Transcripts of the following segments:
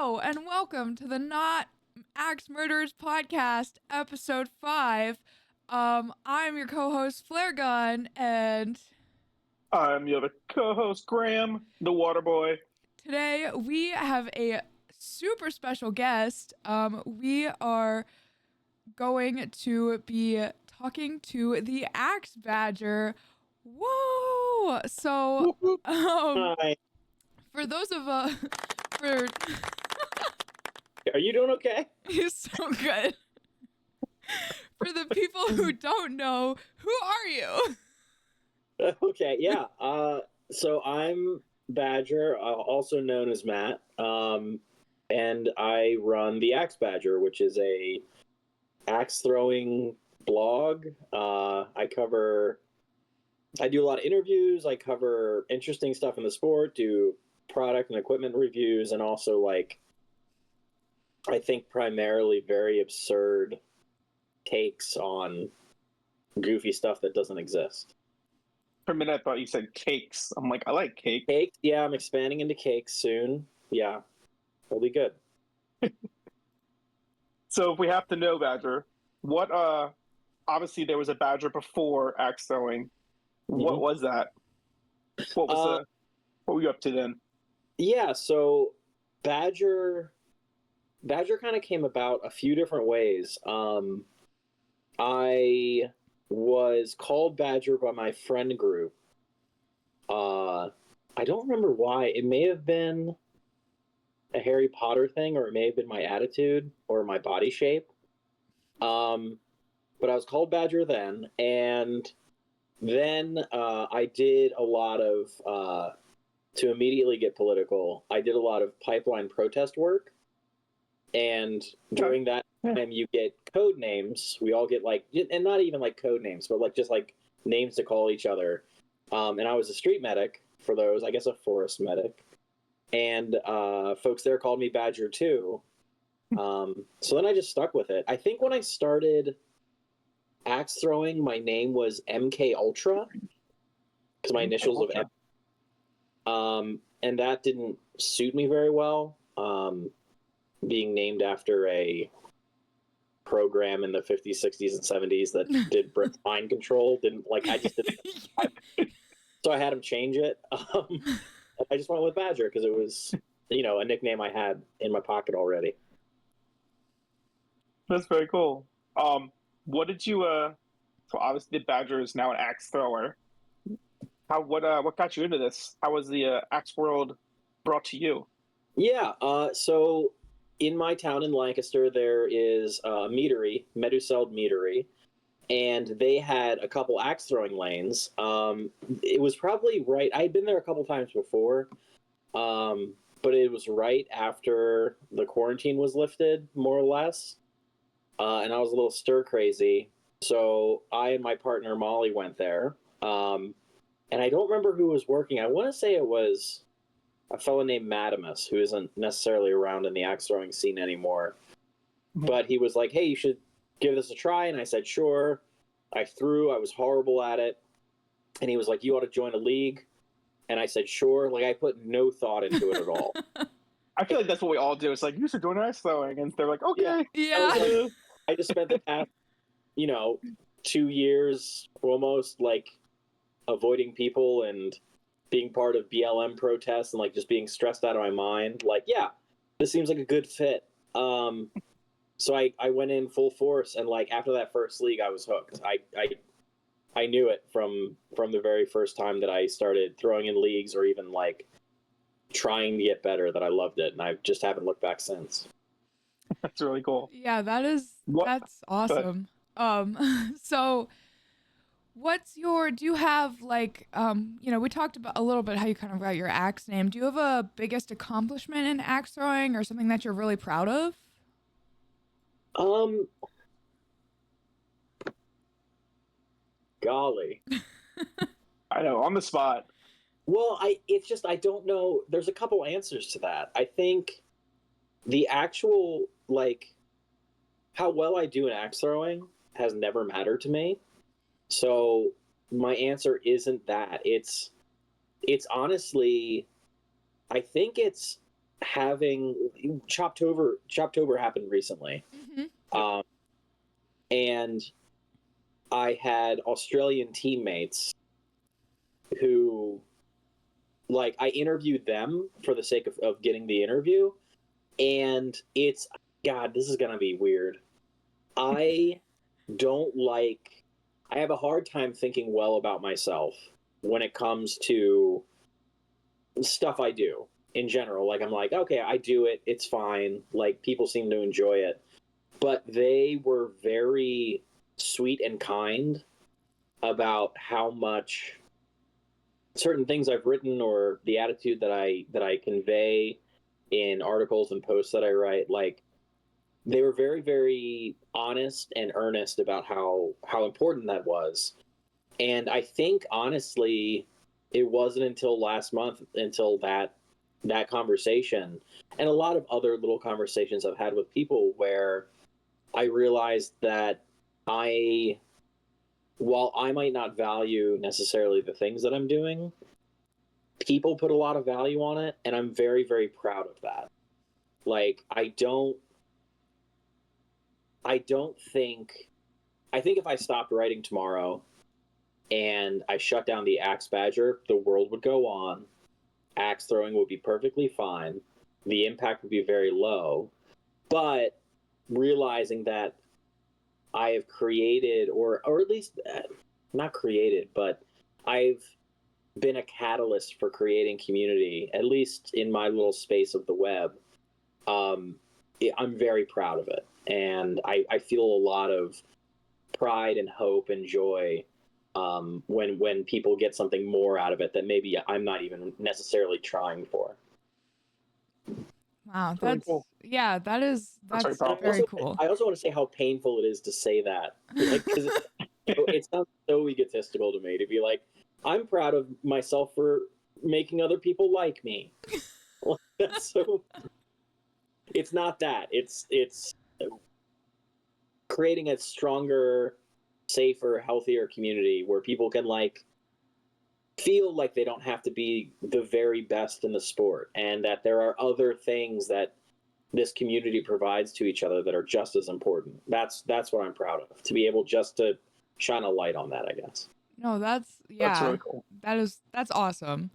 Hello and welcome to the Not Axe Murderers podcast, episode 5. I'm your co-host Flare Gun, and I'm your other co-host, Graham, the water boy. today we have a super special guest. We are going to be talking to the Axe Badger. Whoa! So, Hi. for those of for Are you doing okay? he's so good. For the people who don't know, who are you? Okay, yeah. So I'm Badger, also known as Matt, and I run the Axe Badger, which is a axe throwing blog. I do a lot of interviews. I cover interesting stuff in the sport, do product and equipment reviews, and also I think primarily very absurd takes on goofy stuff that doesn't exist. For a minute, I thought you said cakes. I'm like, I like cake. Cakes? Yeah, I'm expanding into cakes soon. Yeah, it'll be good. So if we have to know, Badger, what, obviously there was a Badger before axe throwing. What was that? What was what were you up to then? Yeah, so Badger kind of came about a few different ways. I was called Badger by my friend group. I don't remember why. It may have been a Harry Potter thing, or it may have been my attitude or my body shape. But I was called Badger then, and then I did a lot of, to immediately get political, I did a lot of pipeline protest work. And during that time, you get code names. We all get and not even code names, but just names to call each other. And I was a street medic for those, I guess a forest medic. And folks there called me Badger too. So then I just stuck with it. I think when I started axe throwing, my name was MK Ultra, because my initials of M. And that didn't suit me very well. Being named after a program in the 50s, 60s, and 70s that did mind control I just didn't. So I had him change it. I just went with Badger because it was, a nickname I had in my pocket already. That's very cool. What did you, so obviously the Badger is now an axe thrower. What got you into this? How was the axe world brought to you? Yeah, so in my town in Lancaster, there is a meadery, Meduseld Meadery, and they had a couple axe throwing lanes. It was probably right. I'd been there a couple times before, but it was right after the quarantine was lifted, more or less. And I was a little stir crazy, so I and my partner Molly went there. And I don't remember who was working. I want to say it was a fellow named Madamus, who isn't necessarily around in the axe throwing scene anymore. But he was like, hey, you should give this a try. And I said, sure. I threw. I was horrible at it. And he was like, you ought to join a league. And I said, sure. I put no thought into it at all. I feel like that's what we all do. It's like, you should join axe throwing. And they're like, okay. Yeah. I just spent the past, 2 years almost, avoiding people and being part of BLM protests and just being stressed out of my mind. Yeah, this seems like a good fit. So I went in full force, and after that first league, I was hooked. I knew it from the very first time that I started throwing in leagues or even trying to get better, that I loved it, and I just haven't looked back since. That's really cool. Yeah, that's awesome. So do you have we talked about a little bit how you kind of got your axe name. Do you have a biggest accomplishment in axe throwing or something that you're really proud of? Golly. I know, on the spot. Well, it's just, I don't know. There's a couple answers to that. I think the actual, how well I do in axe throwing has never mattered to me. So my answer isn't that. It's honestly, I think it's having Choptober happened recently. Mm-hmm. And I had Australian teammates who, like, I interviewed them for the sake of getting the interview, and it's, God, this is going to be weird. I have a hard time thinking well about myself when it comes to stuff I do in general. Like, I'm like, okay, I do it, it's fine. Like, people seem to enjoy it. But they were very sweet and kind about how much certain things I've written or the attitude that I convey in articles and posts that I write, like, they were very, very honest and earnest about how important that was. And I think, honestly, it wasn't until last month until that conversation and a lot of other little conversations I've had with people where I realized that while I might not value necessarily the things that I'm doing, people put a lot of value on it, and I'm very, very proud of that. Like, I think if I stopped writing tomorrow and I shut down the Axe Badger, the world would go on. Axe throwing would be perfectly fine. The impact would be very low. But realizing that I have created, or at least not created, but I've been a catalyst for creating community, at least in my little space of the web. I'm very proud of it. And I feel a lot of pride and hope and joy when people get something more out of it that maybe I'm not even necessarily trying for. Wow, Really cool. that's Sorry, very cool. I also want to say how painful it is to say that, like, because it sounds so egotistical to me to be like, I'm proud of myself for making other people like me. So it's not that. It's creating a stronger, safer, healthier community where people can, like, feel like they don't have to be the very best in the sport, and that there are other things that this community provides to each other that are just as important. That's what I'm proud of, to be able just to shine a light on that, I guess. No, that's really cool. That's awesome.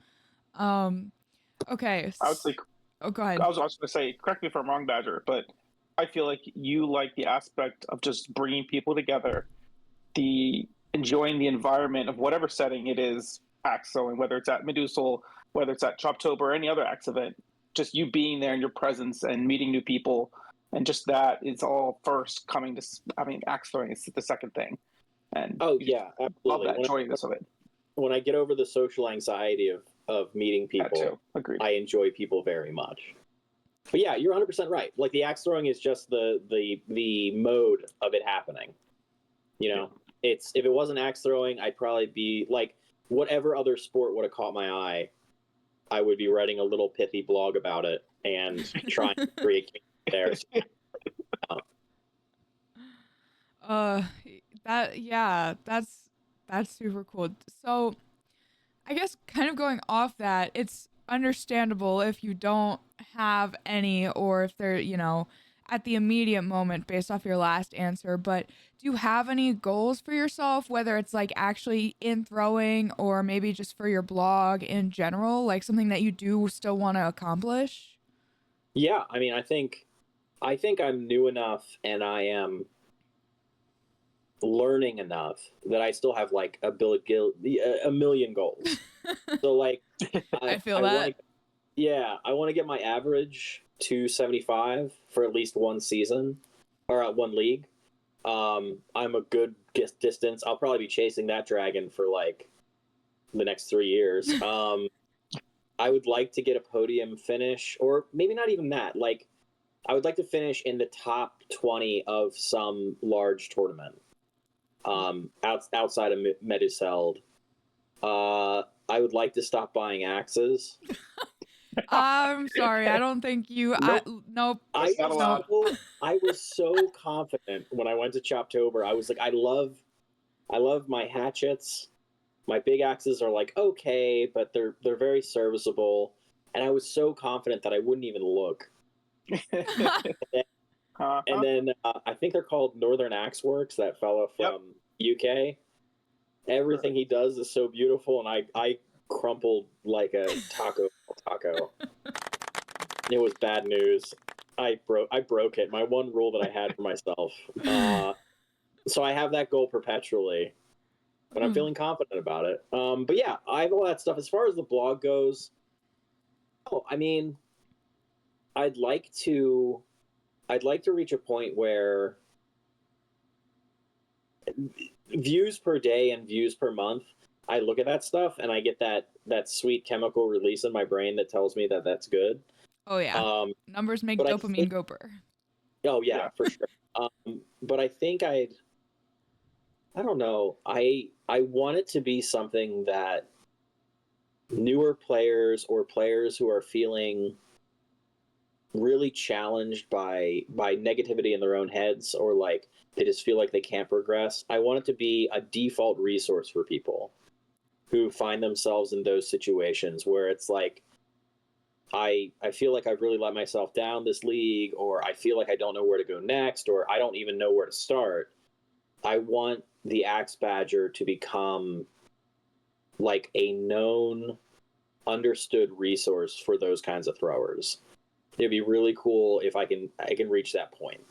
Okay. I would say, Oh, go ahead. I was also going to say, correct me if I'm wrong, Badger, but I feel like you like the aspect of just bringing people together, the enjoying the environment of whatever setting it is, axe throwing, whether it's at Medusal, whether it's at Choptober, or any other axe event, just you being there and your presence and meeting new people, and just that is all first coming to. I mean, axe throwing is the second thing, and oh yeah, absolutely. Love that joyness of it. When I get over the social anxiety of meeting people, I enjoy people very much. But yeah, you're 100% right. Like, the axe throwing is just the mode of it happening. You know, it's, if it wasn't axe throwing, I'd probably be like, whatever other sport would have caught my eye, I would be writing a little pithy blog about it and trying to create there. That's super cool. So I guess kind of going off that, it's understandable if you don't have any, or if they're, at the immediate moment based off your last answer, but do you have any goals for yourself, whether it's like actually in throwing or maybe just for your blog in general, like something that you do still want to accomplish? Yeah, I mean, I think I'm new enough and I am learning enough that I still have like a million goals. So, like, I feel that. I want to get my average to 75 for at least one season, or one league. I'm a good distance. I'll probably be chasing that dragon for like the next 3 years. I would like to get a podium finish, or maybe not even that. Like, I would like to finish in the top 20 of some large tournament. Outside of Meduseld. I would like to stop buying axes. I'm sorry, I don't think you. Nope. I was so confident when I went to Choptober. I was like, I love my hatchets. My big axes are like okay, but they're very serviceable. and I was so confident that I wouldn't even look. And then I think they're called Northern Axe Works, that fella from UK. Everything he does is so beautiful, and I crumpled like a taco. It was bad news. I broke it. My one rule that I had for myself. So I have that goal perpetually, but I'm feeling confident about it. But yeah, I have all that stuff. As far as the blog goes, I mean, I'd like to reach a point where views per day and views per month, I look at that stuff and I get that sweet chemical release in my brain that tells me that that's good. Oh yeah. Numbers make dopamine go burr. Oh yeah, for sure. But I think I don't know. I want it to be something that newer players or players who are feeling really challenged by negativity in their own heads, or like they just feel like they can't progress. I want it to be a default resource for people who find themselves in those situations where it's like, I feel like I've really let myself down this league, or I feel like I don't know where to go next, or I don't even know where to start. I want the Axe Badger to become like a known, understood resource for those kinds of throwers. It'd be really cool if I can reach that point.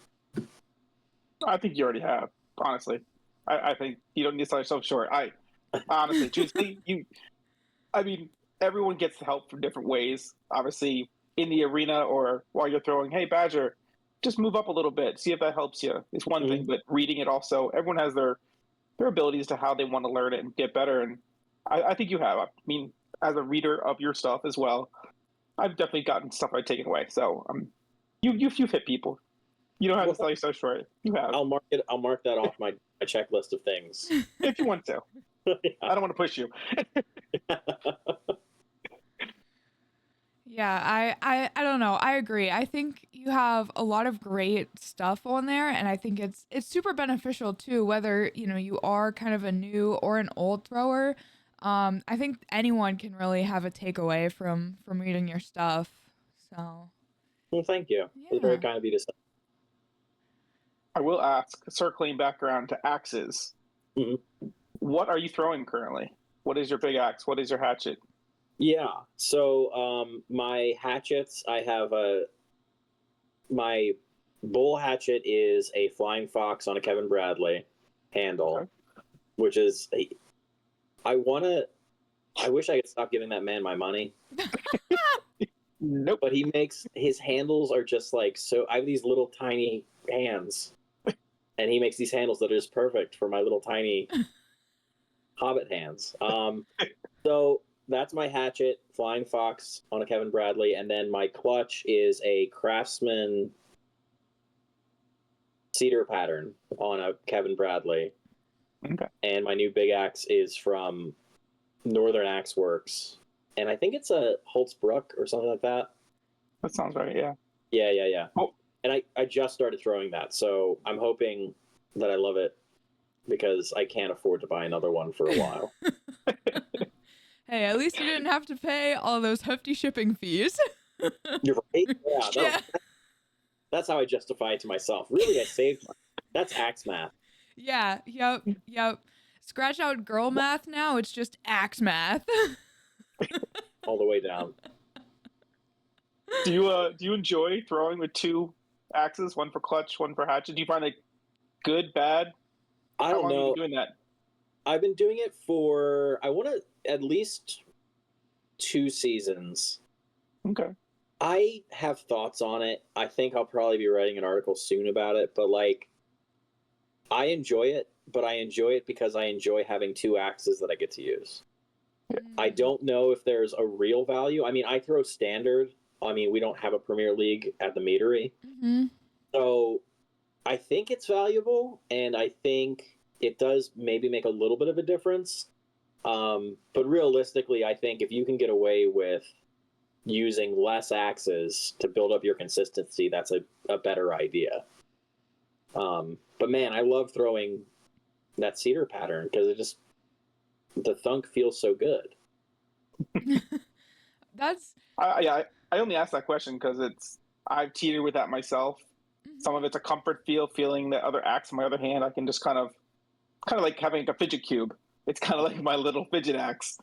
I think you already have, honestly. I think you don't need to sell yourself short. Honestly, truthfully, I mean, everyone gets help from different ways. Obviously, in the arena or while you're throwing, hey, Badger, just move up a little bit, see if that helps you. It's one thing, but reading it also, everyone has their abilities to how they want to learn it and get better. And I think you have. I mean, as a reader of your stuff as well, I've definitely gotten stuff I've taken away. So you've hit people. You don't have to sell yourself short. You have. I'll mark that off my checklist of things. If you want to. Yeah. I don't want to push you. Yeah, I don't know. I agree. I think you have a lot of great stuff on there, and I think it's super beneficial too, whether, you know, you are kind of a new or an old thrower. I think anyone can really have a takeaway from reading your stuff. So, well, thank you. yeah. It's very kind of you to say. I will ask, circling back around to axes, what are you throwing currently? What is your big axe? What is your hatchet? Yeah. So my hatchets, I have my bull hatchet is a Flying Fox on a Kevin Bradley handle, which is I wish I could stop giving that man my money. Nope. But his handles are just like, so I have these little tiny hands, and he makes these handles that are just perfect for my little tiny hobbit hands. So that's my hatchet, Flying Fox on a Kevin Bradley, and then my clutch is a Craftsman cedar pattern on a Kevin Bradley. Okay. And my new big axe is from Northern Axe Works, and I think it's a Holtzbrook or something like that. That sounds right. Yeah. Yeah. Oh. And I just started throwing that, so I'm hoping that I love it, because I can't afford to buy another one for a while. Hey, at least you didn't have to pay all those hefty shipping fees. You're right. Yeah. Yeah. That's how I justify it to myself. Really, I saved money. That's axe math. Yeah. Yep. Scratch out girl math now. It's just axe math. All the way down. Do you enjoy throwing with two axes, one for clutch, one for hatchet? Do you find it good, bad? I don't know. How long have you been doing that? I've been doing it for, I want to, at least 2 seasons. Okay. I have thoughts on it. I think I'll probably be writing an article soon about it, but like, I enjoy it, but I enjoy it because I enjoy having 2 axes that I get to use. I don't know if there's a real value. I mean, I throw standard. I mean, we don't have a Premier League at the meadery. So I think it's valuable, and I think it does maybe make a little bit of a difference. But realistically, I think if you can get away with using less axes to build up your consistency, that's a better idea. But man, I love throwing that cedar pattern because the thunk feels so good. That's I only asked that question because I've teetered with that myself. Some of it's a comfort feeling the other axe. On my other hand, I can just kind of like having a fidget cube. It's kind of like my little fidget axe.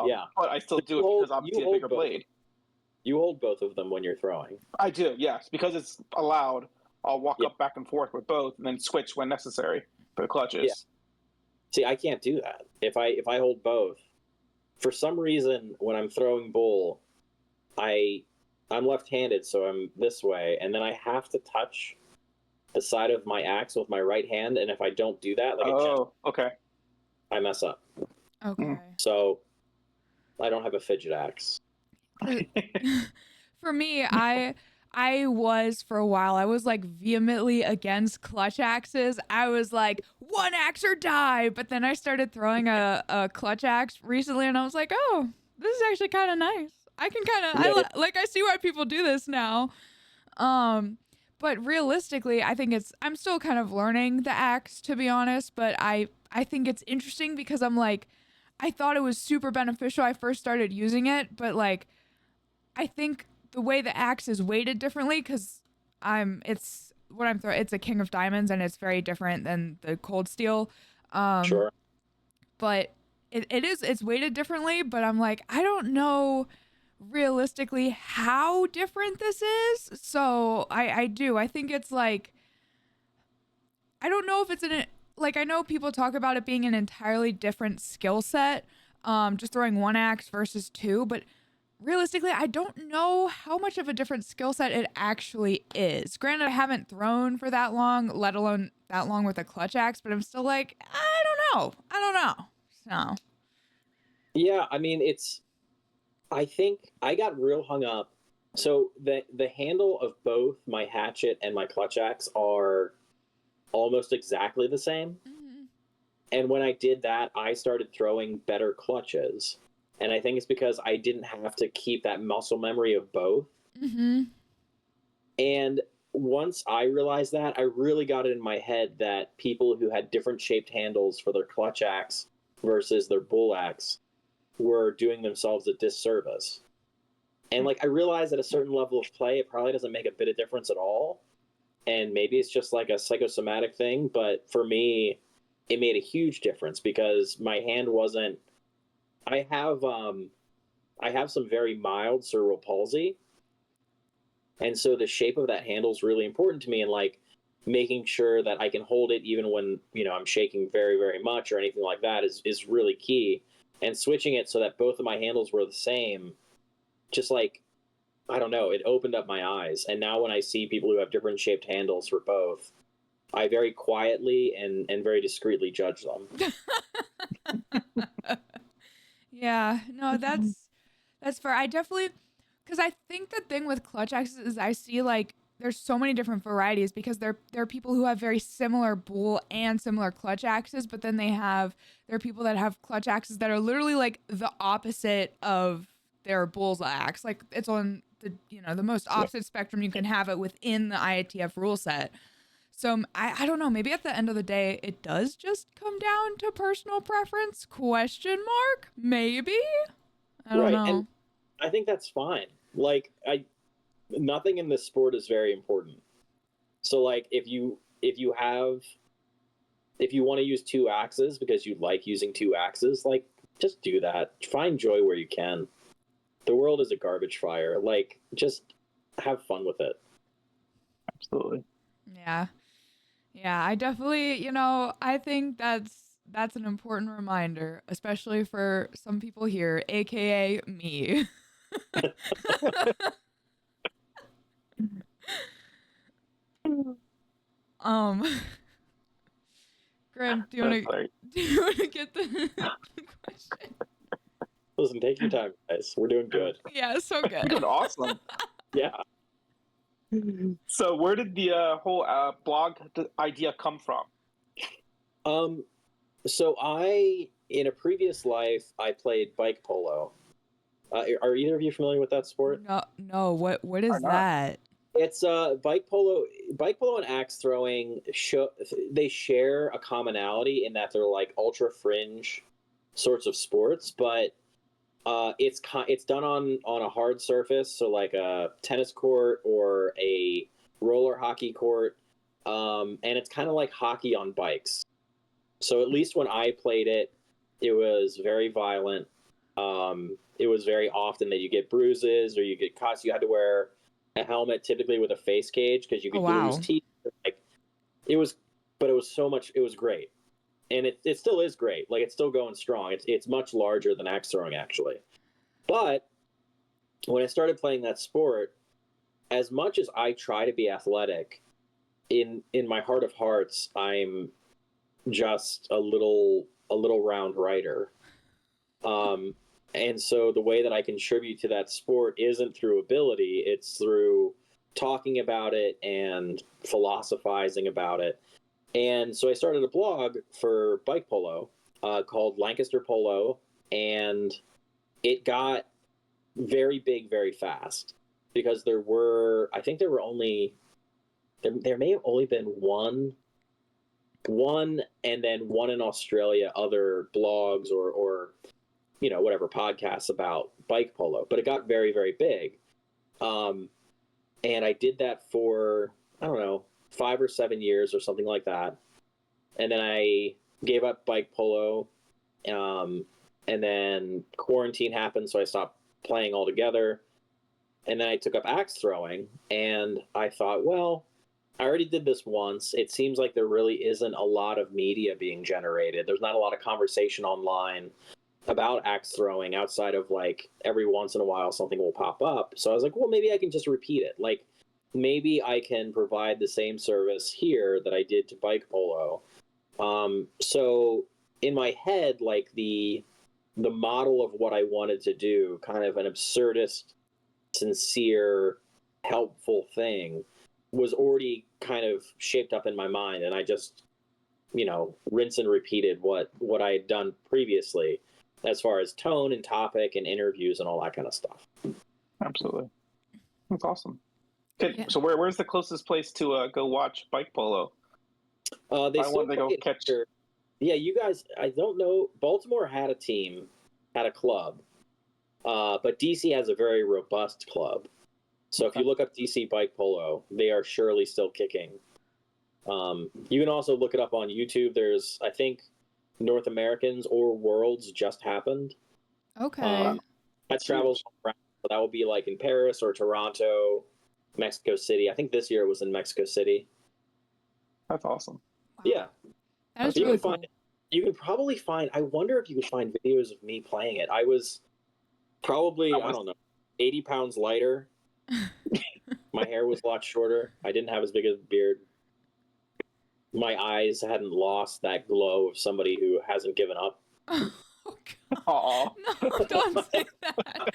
Yeah. But I still do it because obviously a bigger blade. You hold both of them when you're throwing. I do, yes, because it's allowed. I'll walk up back and forth with both, and then switch when necessary for the clutches. Yeah. See, I can't do that. If I hold both, for some reason, when I'm throwing bull, I'm left-handed, so I'm this way, and then I have to touch the side of my axe with my right hand, and if I don't do that, okay, I mess up. okay. So I don't have a fidget axe. For me, I was for a while. I was like vehemently against clutch axes. I was like, one axe or die. But then I started throwing a clutch axe recently, and I was like, oh, this is actually kind of nice. I can kind of I see why people do this now. But realistically, I think I'm still kind of learning the axe, to be honest. But I think it's interesting because I'm like, I thought it was super beneficial. I first started using it, but like, I think the way the axe is weighted differently because it's a King of Diamonds and it's very different than the cold steel. Sure. But it's weighted differently, but I'm like, I don't know realistically how different this is. So I think it's like, I don't know if it's like, I know people talk about it being an entirely different skill set, just throwing one axe versus two, but realistically, I don't know how much of a different skill set it actually is. Granted, I haven't thrown for that long, let alone that long with a clutch axe, but I'm still like, I don't know. So. Yeah, I mean, I think I got real hung up. So the handle of both my hatchet and my clutch axe are almost exactly the same. Mm-hmm. And when I did that, I started throwing better clutches. And I think it's because I didn't have to keep that muscle memory of both. Mm-hmm. And once I realized that, I really got it in my head that people who had different shaped handles for their clutch axe versus their bull axe were doing themselves a disservice. And like, I realized at a certain level of play, it probably doesn't make a bit of difference at all. And maybe it's just like a psychosomatic thing. But for me, it made a huge difference because my hand wasn't, I have some very mild cerebral palsy, and so the shape of that handle is really important to me. And like making sure that I can hold it even when I'm shaking very very much or anything like that is really key. And switching it so that both of my handles were the same, just like I don't know, it opened up my eyes. And now when I see people who have different shaped handles for both, I very quietly and very discreetly judge them. Yeah, no, that's fair. I definitely, because I think the thing with clutch axes is I see like there's so many different varieties because there are people who have very similar bull and similar clutch axes, but then there are people that have clutch axes that are literally like the opposite of their bull's axe. Like it's on the most opposite spectrum you can have it within the IATF rule set. So I don't know, maybe at the end of the day, it does just come down to personal preference, ? Maybe? I don't know. And I think that's fine. Like nothing in this sport is very important. So like if you want to use two axes because you like using two axes, like just do that. Find joy where you can. The world is a garbage fire. Like just have fun with it. Absolutely. Yeah. Yeah, I definitely, I think that's an important reminder, especially for some people here, aka me. Graham, do you want to get the question? Listen, take your time, guys. We're doing good. Yeah, so good. You're doing awesome. Yeah. So where did the whole blog idea come from? So in a previous life, I played bike polo. Are either of you familiar with that sport? No. What is that? It's bike polo and axe throwing. They share a commonality in that they're like ultra fringe sorts of sports, but It's done on a hard surface, so like a tennis court or a roller hockey court, and it's kind of like hockey on bikes. So at least when I played it, it was very violent. It was very often that you get bruises or you get cuts. You had to wear a helmet, typically with a face cage, because you could lose teeth. Like it was, but it was so much. It was great, and it still is great. Like it's still going strong. It's much larger than axe throwing actually. But when I started playing that sport, as much as I try to be athletic, in my heart of hearts, I'm just a little round rider. And so the way that I contribute to that sport isn't through ability, it's through talking about it and philosophizing about it. And so I started a blog for bike polo called Lancaster Polo, and it got very big very fast because I think there may have only been one and then one in Australia, other blogs or whatever podcasts about bike polo, but it got very, very big. And I did that for, I don't know, 5 or 7 years or something like that. And then I gave up bike polo. And then quarantine happened, so I stopped playing altogether. And then I took up axe throwing, and I thought, well, I already did this once. It seems like there really isn't a lot of media being generated. There's not a lot of conversation online about axe throwing outside of like every once in a while something will pop up. So I was like, well, maybe I can just repeat it. Like maybe I can provide the same service here that I did to bike polo. So in my head, like the model of what I wanted to do, kind of an absurdist, sincere, helpful thing, was already kind of shaped up in my mind, and I just, rinse and repeated what I had done previously, as far as tone and topic and interviews and all that kind of stuff. Absolutely, that's awesome. Okay, yeah. So where's the closest place to go watch bike polo? They still to go catch. Yeah, you guys. I don't know. Baltimore had a club, but DC has a very robust club. So if you look up DC Bike Polo, they are surely still kicking. You can also look it up on YouTube. There's, I think, North Americans or Worlds just happened. Okay. That travels around. So that will be like in Paris or Toronto, Mexico City. I think this year it was in Mexico City. That's awesome. Yeah. That's really cool. You can probably find, I wonder if you could find videos of me playing it. I was probably, I don't know, 80 pounds lighter. My hair was a lot shorter. I didn't have as big a beard. My eyes hadn't lost that glow of somebody who hasn't given up. Oh, no, don't say that.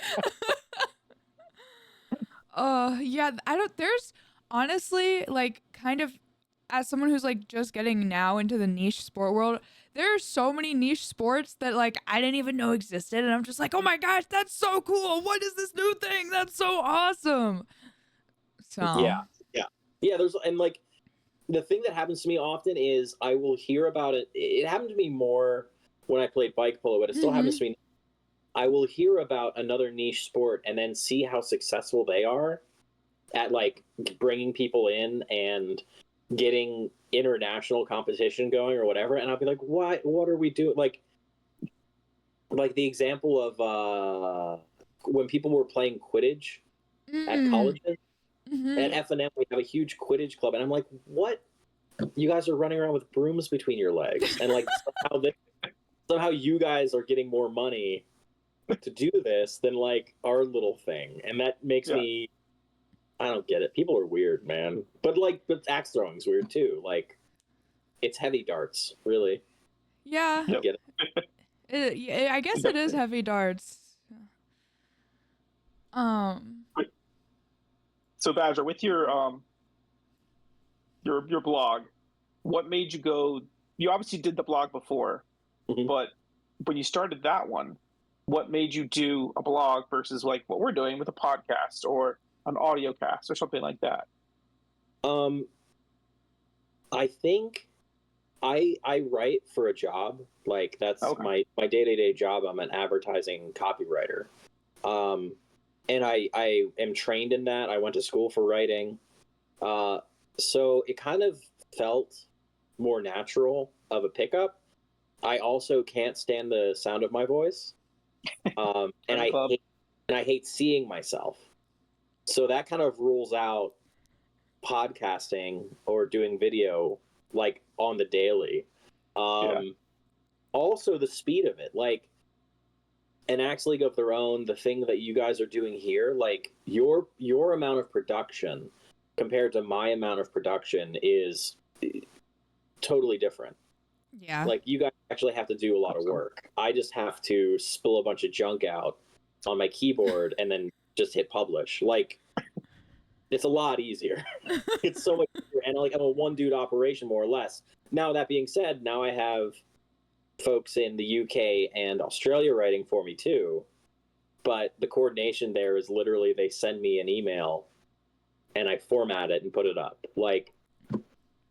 Yeah, there's honestly, like, kind of, as someone who's like just getting now into the niche sport world, there are so many niche sports that like I didn't even know existed, and I'm just like, oh my gosh, that's so cool. What is this new thing? That's so awesome. So yeah. And like the thing that happens to me often is I will hear about it. It happened to me more when I played bike polo, but it still happens to me. I will hear about another niche sport and then see how successful they are at like bringing people in and getting international competition going or whatever, and I'll be like, what are we doing? Like the example of when people were playing Quidditch at colleges. At F&M, we have a huge Quidditch club, and I'm like, what? You guys are running around with brooms between your legs, and like somehow you guys are getting more money to do this than like our little thing, and that makes me, I don't get it. People are weird, man. But axe throwing's weird too. Like, it's heavy darts, really. Yeah. I get it. I guess it is heavy darts. So Badger, with your blog, what made you go? You obviously did the blog before, but when you started that one, what made you do a blog versus like what we're doing with a podcast or an audio cast or something like that? I think I write for a job. Like that's Okay. my day-to-day job. I'm an advertising copywriter. And I am trained in that. I went to school for writing. So it kind of felt more natural of a pickup. I also can't stand the sound of my voice. And I hate seeing myself. So that kind of rules out podcasting or doing video like on the daily. Yeah. Also the speed of it, like an Axe League of Their Own, the thing that you guys are doing here, like your amount of production compared to my amount of production is totally different. Yeah. Like you guys actually have to do a lot of work. I just have to spill a bunch of junk out on my keyboard and then just hit publish. Like it's a lot easier. It's so much easier. And like I'm a one dude operation more or less. Now that being said, now I have folks in the UK and Australia writing for me too. But the coordination there is literally they send me an email and I format it and put it up. Like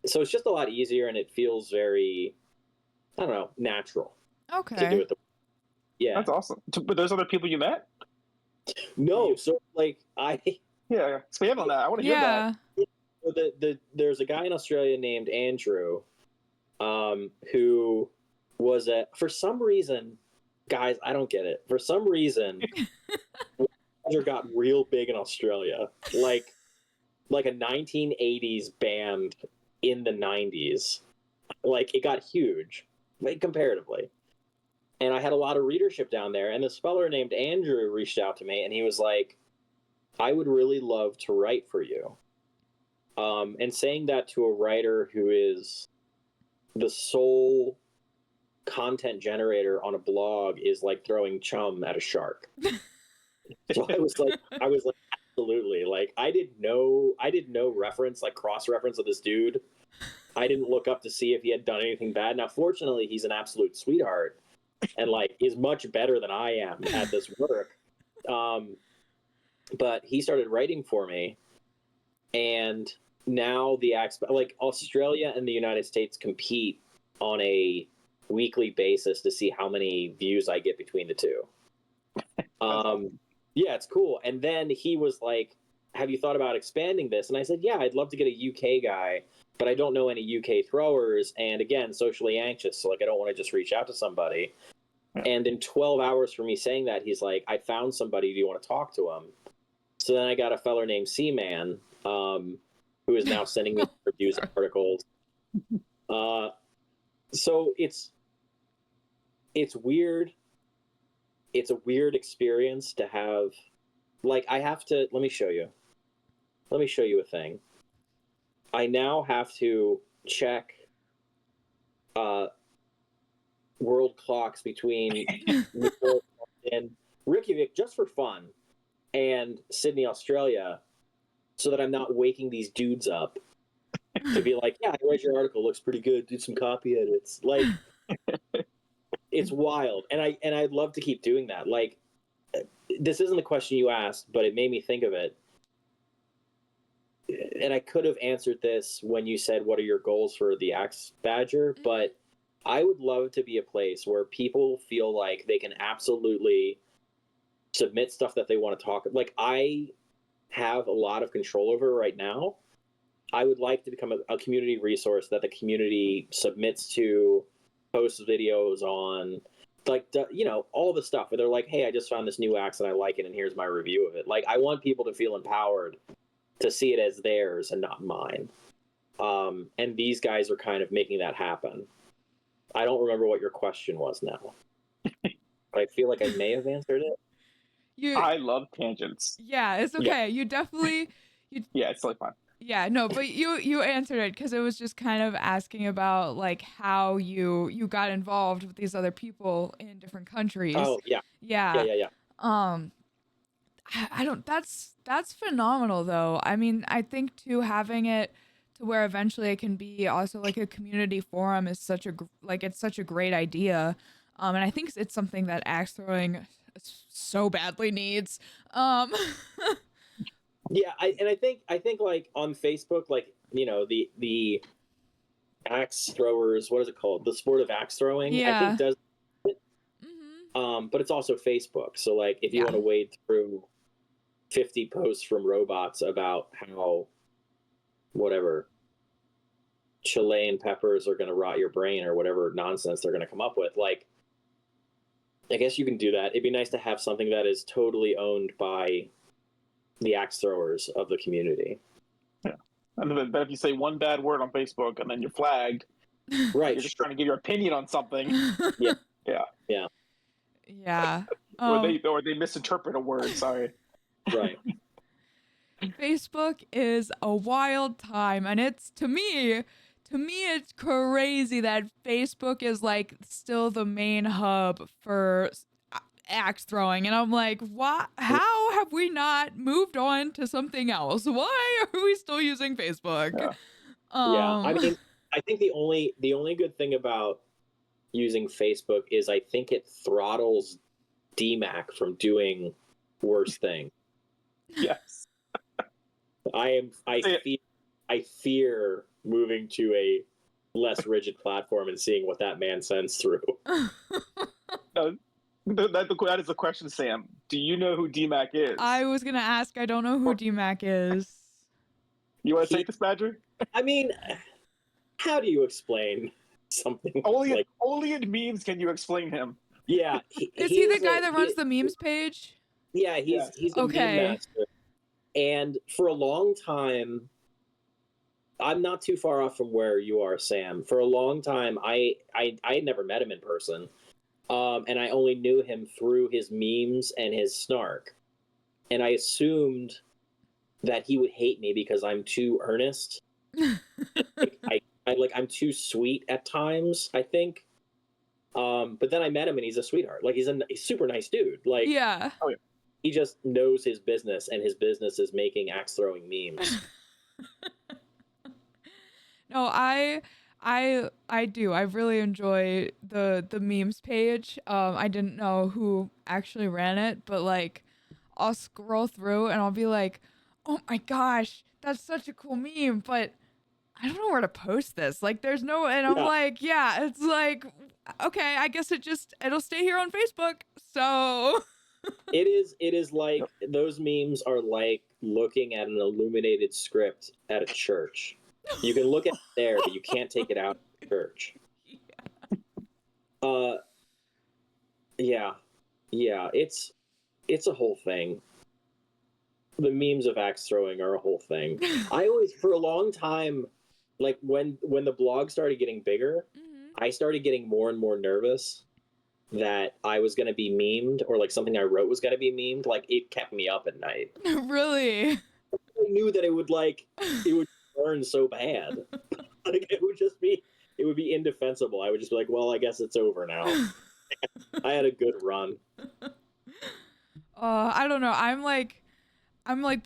so it's just a lot easier and it feels very, I don't know, natural to Okay. do it. Yeah. That's awesome. But there's other people you met? No, so like Yeah, expand on that. I want to hear Yeah. that. There's a guy in Australia named Andrew, who was for some reason, guys, I don't get it. For some reason, Badger got real big in Australia, like a 1980s band in the 90s. Like it got huge, like comparatively. And I had a lot of readership down there. And this feller named Andrew reached out to me, and he was like, "I would really love to write for you." And saying that to a writer who is the sole content generator on a blog is like throwing chum at a shark. So I was like, absolutely. Like I did no reference, like cross reference of this dude. I didn't look up to see if he had done anything bad. Now, fortunately, he's an absolute sweetheart and like is much better than I am at this work. But he started writing for me, and now like Australia and the United States compete on a weekly basis to see how many views I get between the two. Yeah, it's cool. And then he was like, "Have you thought about expanding this?" And I said, "Yeah, I'd love to get a UK guy, but I don't know any UK throwers. And again, socially anxious, so like I don't want to just reach out to somebody." Yeah. And in 12 hours from me saying that, he's like, "I found somebody. Do you want to talk to him?" So then I got a feller named Seaman, who is now sending me reviews articles. So it's weird. It's a weird experience to have. Like I have to. Let me show you a thing. I now have to check world clocks between New York and Reykjavik just for fun, and Sydney, Australia, so that I'm not waking these dudes up to be like, "Yeah, I read your article, looks pretty good. Did some copy edits." Like, it's wild, and I'd love to keep doing that. Like, this isn't the question you asked, but it made me think of it. And I could have answered this when you said, "What are your goals for the Axe Badger?" But I would love to be a place where people feel like they can absolutely submit stuff that they want to talk. Like I have a lot of control over right now. I would like to become a community resource that the community submits to, posts videos on, like, you know, all the stuff where they're like, "Hey, I just found this new axe and I like it, and here's my review of it." Like, I want people to feel empowered to see it as theirs and not mine. And these guys are kind of making that happen. I don't remember what your question was now. But I feel like I may have answered it. I love tangents. Yeah, it's okay. Yeah. You definitely. Yeah, it's like fun. Yeah, no, but you answered it because it was just kind of asking about like how you got involved with these other people in different countries. Oh yeah. Yeah. I don't. That's phenomenal though. I mean, I think too having it to where eventually it can be also like a community forum is such a great idea. And I think it's something that axe throwing so badly needs. Yeah, I think like on Facebook, like, you know, the axe throwers. What is it called? The sport of axe throwing. Yeah. I think does. Mm-hmm. But it's also Facebook. So like, if you want to wade through 50 posts from robots about how whatever Chilean peppers are going to rot your brain or whatever nonsense they're going to come up with, like, I guess you can do that. It'd be nice to have something that is totally owned by the axe throwers of the community. Yeah. And then if you say one bad word on Facebook and then you're flagged, right? You're just trying to give your opinion on something. Yeah. Yeah. Yeah. Yeah. Or they misinterpret a word. Sorry. Right. Facebook is a wild time, and it's to me it's crazy that Facebook is like still the main hub for axe throwing, and I'm like, what? How have we not moved on to something else? Why are we still using Facebook? Yeah. Yeah. I mean, I think the only good thing about using Facebook is I think it throttles DMAC from doing worse things. Yes. I fear moving to a less rigid platform and seeing what that man sends through. No, that is the question, Sam. Do you know who DMAC is? I was gonna ask. I don't know who DMAC is. You want to take this, Badger? I mean, how do you explain something only in memes can you explain him. Yeah. Is he the guy that runs the memes page? Yeah, he's a meme master. And for a long time, I'm not too far off from where you are, Sam. For a long time, I had never met him in person. And I only knew him through his memes and his snark. And I assumed that he would hate me because I'm too earnest. I'm too sweet at times, I think. But then I met him and he's a sweetheart. Like, he's a super nice dude. Like, yeah. Oh, yeah. He just knows his business, and his business is making axe throwing memes. No, I do. I really enjoy the memes page. I didn't know who actually ran it, but like I'll scroll through and I'll be like, "Oh my gosh, that's such a cool meme," but I don't know where to post this. Like there's no, and I'm like, yeah, it's like, okay, I guess it'll stay here on Facebook. So it is like those memes are like looking at an illuminated script at a church. You can look at it there, but you can't take it out of the church. Yeah, it's a whole thing. The memes of axe throwing are a whole thing. I always, for a long time, like when the blog started getting bigger, I started getting more and more nervous that I was going to be memed, or like something I wrote was going to be memed. Like, it kept me up at night. Really? I knew that it would burn so bad. Like, it would be indefensible. I would just be like, well, I guess it's over now. I had a good run. I don't know. I'm like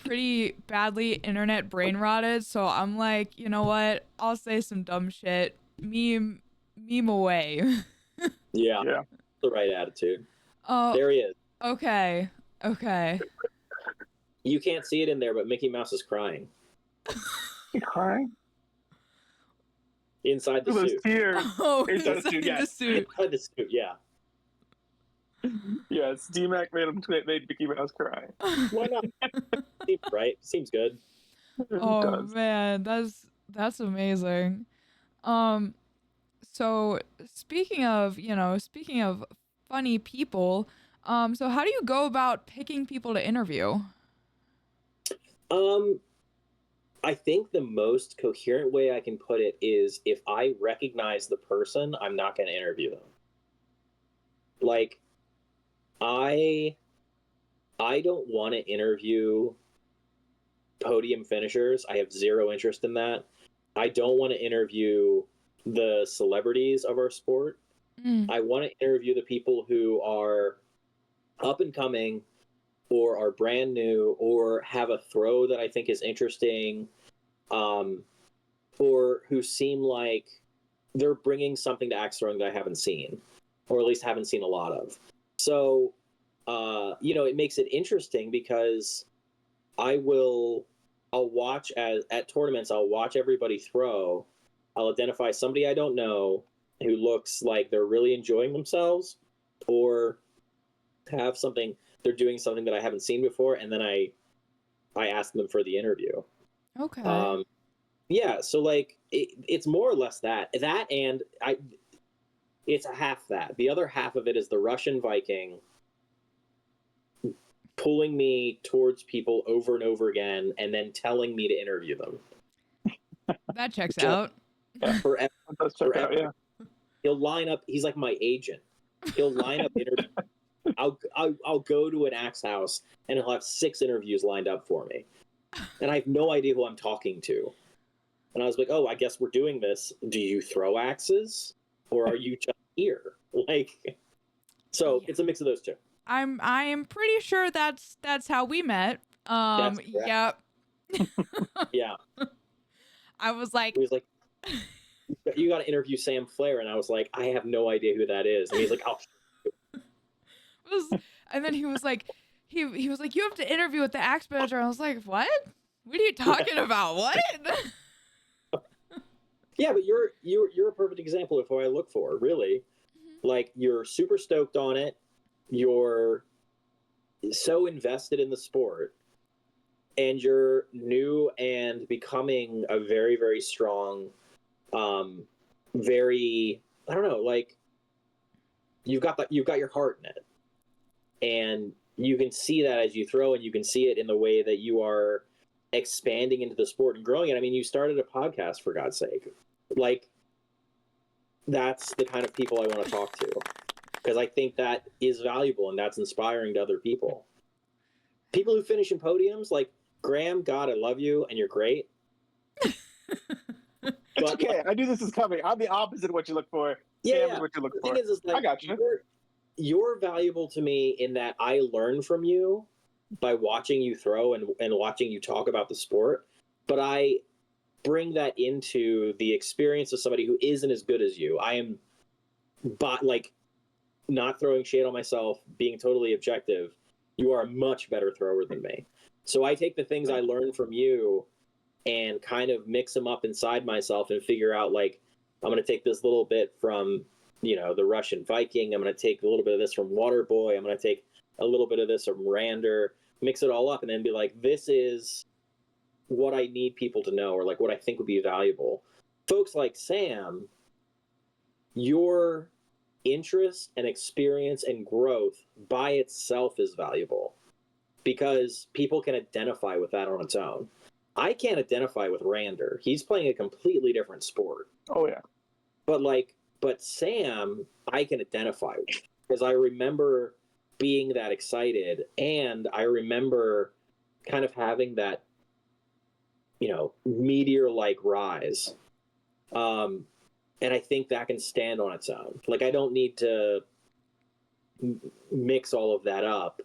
pretty badly internet brain rotted, so I'm like, you know what? I'll say some dumb shit. Meme away. Yeah. The right attitude. Oh, there he is. Okay. You can't see it in there, but Mickey Mouse is crying. He's crying? Inside the suit. Tears. Oh, inside the suit, yeah. Inside the suit, yeah. Yes, DMAC made Mickey Mouse cry. Why not? Seems right. Seems good. Oh man, that's amazing. So speaking of funny people, so how do you go about picking people to interview? I think the most coherent way I can put it is, if I recognize the person, I'm not going to interview them. Like, I don't want to interview podium finishers. I have zero interest in that. I don't want to interview the celebrities of our sport. I want to interview the people who are up and coming, or are brand new, or have a throw that I think is interesting, or who seem like they're bringing something to axe throwing that I haven't seen, or at least haven't seen a lot of. So, it makes it interesting because I'll watch at tournaments, I'll watch everybody throw, I'll identify somebody I don't know who looks like they're really enjoying themselves, or have something, they're doing something that I haven't seen before, and then I ask them for the interview. Okay. Yeah, so like it's more or less that and it's a half that. The other half of it is the Russian Viking pulling me towards people over and over again and then telling me to interview them. That checks out. Yeah, Forever. that does check out, yeah. He'll line up. He's like my agent. He'll line up interviews. I'll go to an axe house and he'll have 6 interviews lined up for me, and I have no idea who I'm talking to. And I was like, oh, I guess we're doing this. Do you throw axes, or are you just here? Like, so it's a mix of those two. I am pretty sure that's how we met. Yep. Yeah. I was like, He was like, you got to interview Sam Flair, and I was like, I have no idea who that is. And he's like, and then he was like, he was like, you have to interview with the axe manager. I was like, what? What are you talking about? What? yeah, but you're a perfect example of who I look for. Really, like you're super stoked on it. You're so invested in the sport, and you're new and becoming a very, very strong, very, I don't know, like you've got your heart in it, and you can see that as you throw, and you can see it in the way that you are expanding into the sport and growing it. I mean, you started a podcast, for God's sake. Like, that's the kind of people I want to talk to, because I think that is valuable and that's inspiring to other people. People who finish in podiums, like Graham, God, I love you, and you're great. It's okay. I knew this was coming. I'm the opposite of what you look for. Yeah, Sam is what you look the for. thing is like, I got you. You're valuable to me in that I learn from you by watching you throw and watching you talk about the sport, but I bring that into the experience of somebody who isn't as good as you. I am, but like, not throwing shade on myself, being totally objective. You are a much better thrower than me. So I take the things I learned from you and kind of mix them up inside myself and figure out, like, I'm going to take this little bit from, you know, the Russian Viking. I'm going to take a little bit of this from Waterboy. I'm going to take a little bit of this from Rander, mix it all up, and then be like, this is what I need people to know, or like what I think would be valuable. Folks like Sam, your interest and experience and growth by itself is valuable because people can identify with that on its own. I can't identify with Rander. He's playing a completely different sport. Oh, yeah. But Sam, I can identify with, because I remember being that excited, and I remember kind of having that, you know, meteor-like rise. And I think that can stand on its own. Like, I don't need to mix all of that up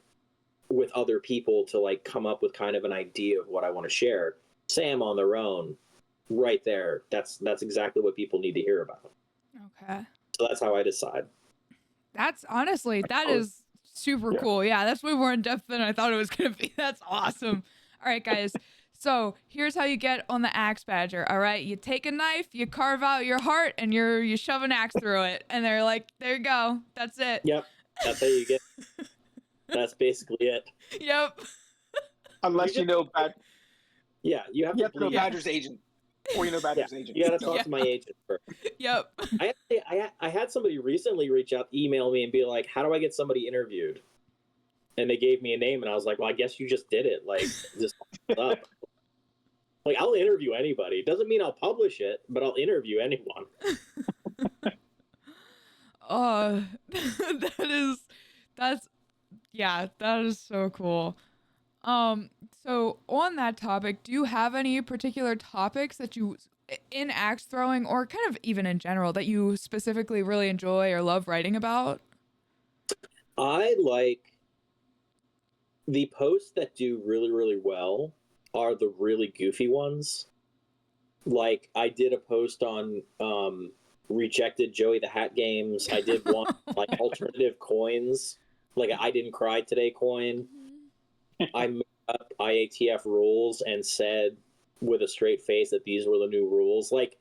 with other people to like come up with kind of an idea of what I want to share. Sam on their own, right there, that's exactly what people need to hear about. Okay. So that's how I decide. That's honestly, that is super cool. Yeah, that's way more in depth than I thought it was going to be. That's awesome. All right, guys. So here's how you get on the axe badger. All right, you take a knife, you carve out your heart, and you shove an axe through it, and they're like, there you go, that's it. Yep, that's how you get. That's basically it. Yep. Unless you know bad. Yeah, you have to know Badger's agent, or you know Badger's agent. You got to talk to my agent first. Yep. I had somebody recently reach out, email me, and be like, "How do I get somebody interviewed?" And they gave me a name, and I was like, "Well, I guess you just did it. Like, just up." Like, I'll interview anybody. Doesn't mean I'll publish it, but I'll interview anyone. That is so cool. So on that topic, do you have any particular topics that you, in axe throwing or kind of even in general, that you specifically really enjoy or love writing about? I like the posts that do really, really well are the really goofy ones. Like, I did a post on rejected Joey the Hat games. I did one like alternative coins, like an I didn't cry today coin. I made up IATF rules and said with a straight face that these were the new rules. Like,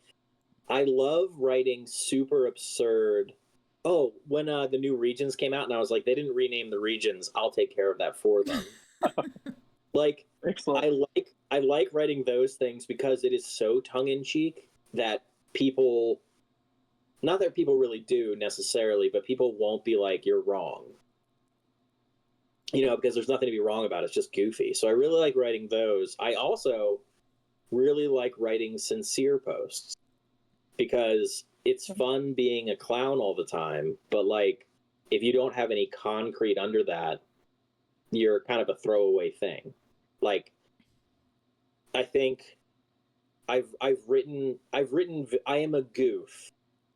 I love writing super absurd. Oh, when the new regions came out, and I was like, they didn't rename the regions. I'll take care of that for them. Like, Excellent. I like writing those things because it is so tongue in cheek that people, not that people really do necessarily, but people won't be like, you're wrong. You know, because there's nothing to be wrong about. It's just goofy. So I really like writing those. I also really like writing sincere posts because it's fun being a clown all the time. But like, if you don't have any concrete under that, you're kind of a throwaway thing. Like, I think I am a goof,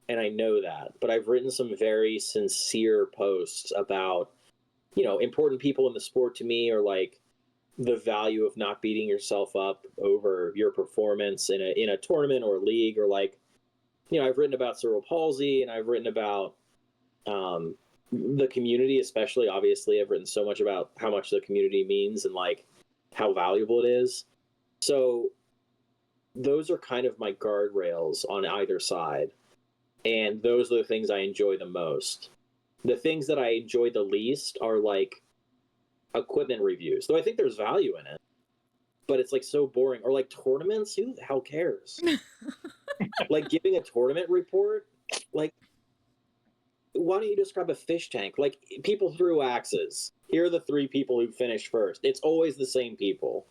and I know that, but I've written some very sincere posts about, you know, important people in the sport to me, or like the value of not beating yourself up over your performance in a tournament or a league, or like, you know, I've written about cerebral palsy, and I've written about the community, especially. Obviously, I've written so much about how much the community means and like how valuable it is. So those are kind of my guardrails on either side. And those are the things I enjoy the most. The things that I enjoy the least are like equipment reviews, though I think there's value in it. But it's like so boring. Or like tournaments, who the hell cares? Like giving a tournament report, like, why don't you describe a fish tank? Like, people threw axes. Here are the 3 people who finished first. It's always the same people.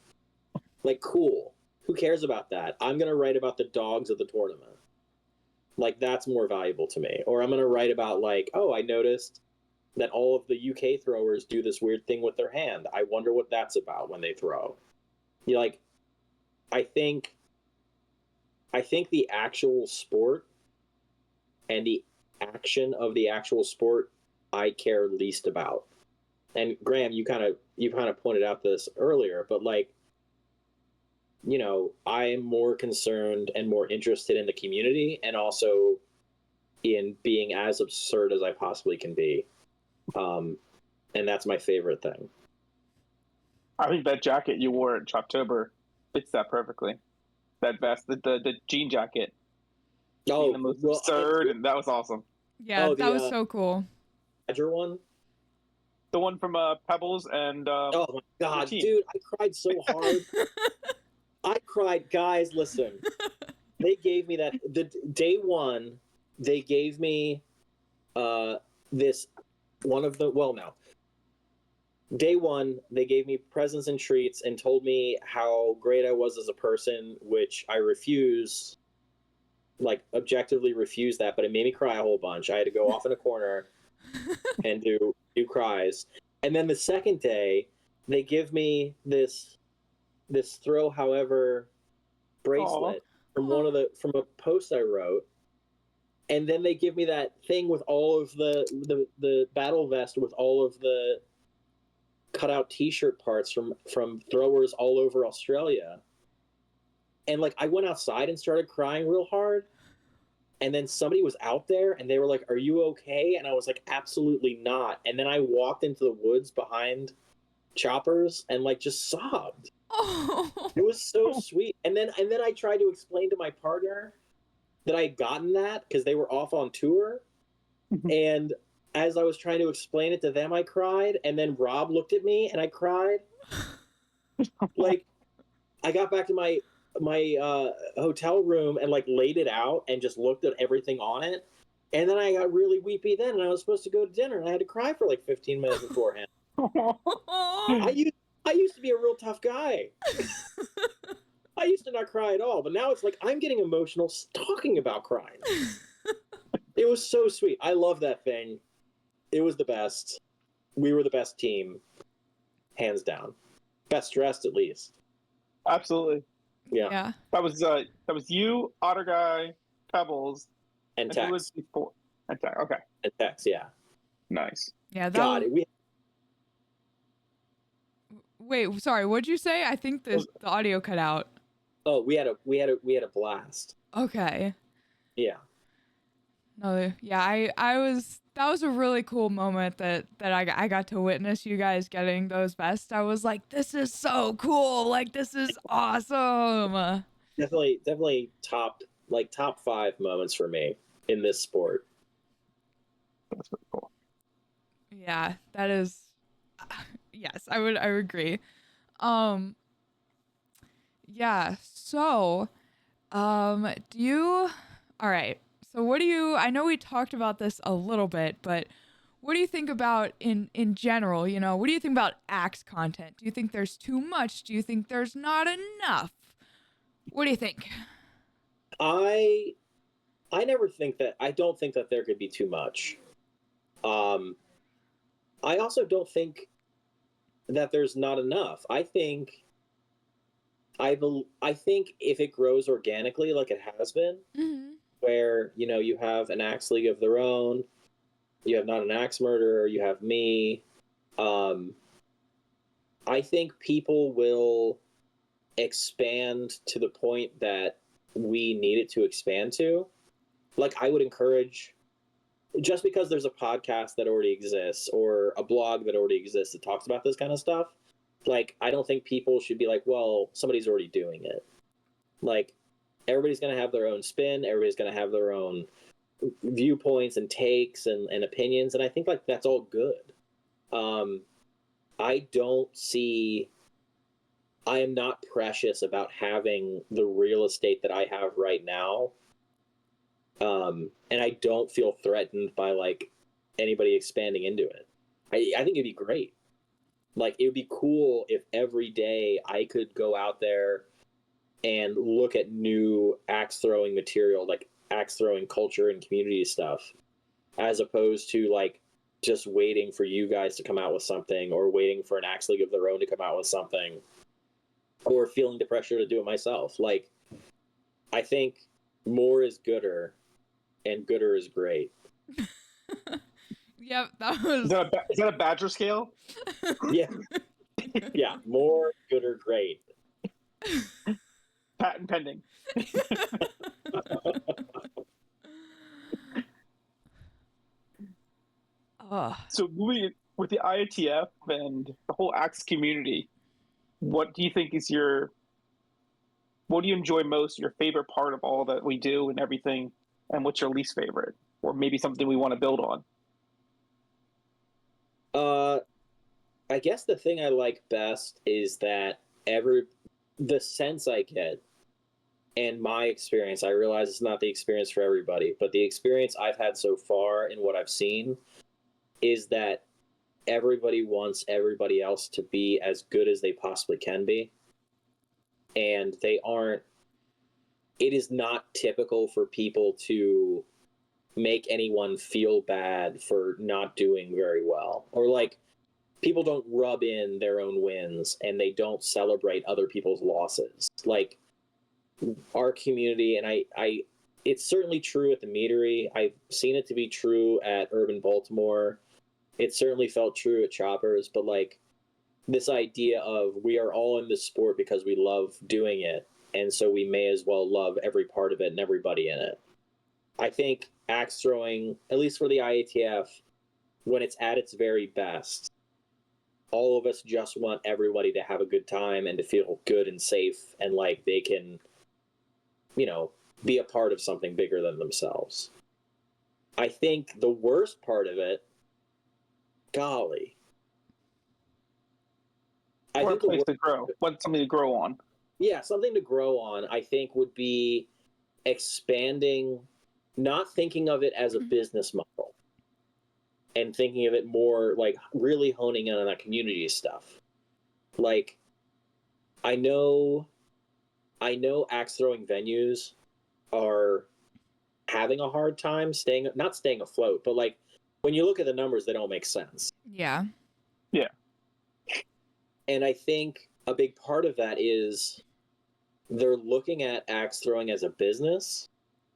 Like, cool. Who cares about that? I'm going to write about the dogs of the tournament. Like, that's more valuable to me. Or I'm going to write about, like, oh, I noticed that all of the UK throwers do this weird thing with their hand. I wonder what that's about when they throw. You're like, I think the actual sport and the action of the actual sport I care least about. And Graham, you kind of pointed out this earlier, but like, you know, I am more concerned and more interested in the community, and also in being as absurd as I possibly can be. And that's my favorite thing. I think that jacket you wore at Choptober fits that perfectly. That vest, the jean jacket. Oh, the most absurd, and that was awesome. Yeah, that was so cool. Badger one? The one from Pebbles and oh my god, dude, I cried so hard. I cried, guys. Listen, they gave me that the day one. They gave me this one of the day one. They gave me presents and treats and told me how great I was as a person, which I refuse. Like, objectively refuse that, but it made me cry a whole bunch. I had to go off in a corner and do cries. And then the second day, they give me this throw however bracelet from from a post I wrote. And then they give me that thing with all of the battle vest with all of the cutout t-shirt parts from throwers all over Australia. And like, I went outside and started crying real hard. And then somebody was out there and they were like, "Are you okay?" And I was like, "Absolutely not." And then I walked into the woods behind Choppers and like just sobbed. Oh. It was so sweet. And then I tried to explain to my partner that I had gotten that because they were off on tour. And as I was trying to explain it to them, I cried. And then Rob looked at me and I cried. Like, I got back to my hotel room and like laid it out and just looked at everything on it. And then I got really weepy then, and I was supposed to go to dinner and I had to cry for like 15 minutes beforehand. I used to be a real tough guy. I used to not cry at all, but now it's like I'm getting emotional talking about crying. It was so sweet. I love that thing. It was the best. We were the best team, hands down. Best dressed, at least. Absolutely. Yeah. That was you, Otter Guy, Pebbles, and Tex. Who was before? And Tex. Okay. And Tex, yeah. Nice. Yeah. Wait, sorry. What'd you say? I think the audio cut out. Oh, we had a blast. Okay. Yeah. No, yeah, that was a really cool moment that I got to witness you guys getting those vests. I was like, this is so cool. Like, this is awesome. Definitely top like top 5 moments for me in this sport. That's pretty cool. Yeah, that is. Yes, I would agree. Um, yeah. So, do you? All right. So, what do you? I know we talked about this a little bit, but what do you think about in general? You know, what do you think about Axe content? Do you think there's too much? Do you think there's not enough? What do you think? I never think that. I don't think that there could be too much. I also don't think that there's not enough. I think if it grows organically like it has been, Mm-hmm. where you have an Axe League of their own, you have Not an Axe Murderer, you have me. I think people will expand to the point that we need it to expand to. Like, I would encourage, just because there's a podcast that already exists or a blog that already exists that talks about this kind of stuff, like, I don't think people should be like, well, somebody's already doing it. Like, everybody's going to have their own spin, everybody's going to have their own viewpoints and takes and opinions, and I think, like, that's all good. I am not precious about having the real estate that I have right now. And I don't feel threatened by, like, anybody expanding into it. I think it'd be great. Like, it would be cool if every day I could go out there and look at new axe throwing material, like axe throwing culture and community stuff, as opposed to, like, just waiting for you guys to come out with something, or waiting for an Axe League of their own to come out with something, or feeling the pressure to do it myself. Like, I think more is gooder, and gooder is great. Yep, that was. Is that a Badger scale? Yeah. Yeah, more, gooder, great. Patent pending. So with the IATF and the whole Axe community, what do you think is what do you enjoy most, your favorite part of all that we do and everything, and what's your least favorite, or maybe something we want to build on? I guess the thing I like best is that the sense I get, and my experience, I realize it's not the experience for everybody, but the experience I've had so far and what I've seen is that everybody wants everybody else to be as good as they possibly can be. And it is not typical for people to make anyone feel bad for not doing very well. Or, like, people don't rub in their own wins, and they don't celebrate other people's losses. Like, our community, and it's certainly true at the meadery. I've seen it to be true at Urban Baltimore. It certainly felt true at Choppers, but, like, this idea of we are all in this sport because we love doing it, and so we may as well love every part of it and everybody in it. I think axe throwing, at least for the IATF, when it's at its very best, all of us just want everybody to have a good time and to feel good and safe, and like they can, be a part of something bigger than themselves. I think the worst part of it, golly, Or a place to grow. Want something to grow on. Yeah, something to grow on, I think, would be expanding, not thinking of it as a business model, and thinking of it more like really honing in on that community stuff. Like, I know axe throwing venues are having a hard time not staying afloat, but, like, when you look at the numbers, they don't make sense. Yeah. Yeah. And I think a big part of that is they're looking at axe throwing as a business,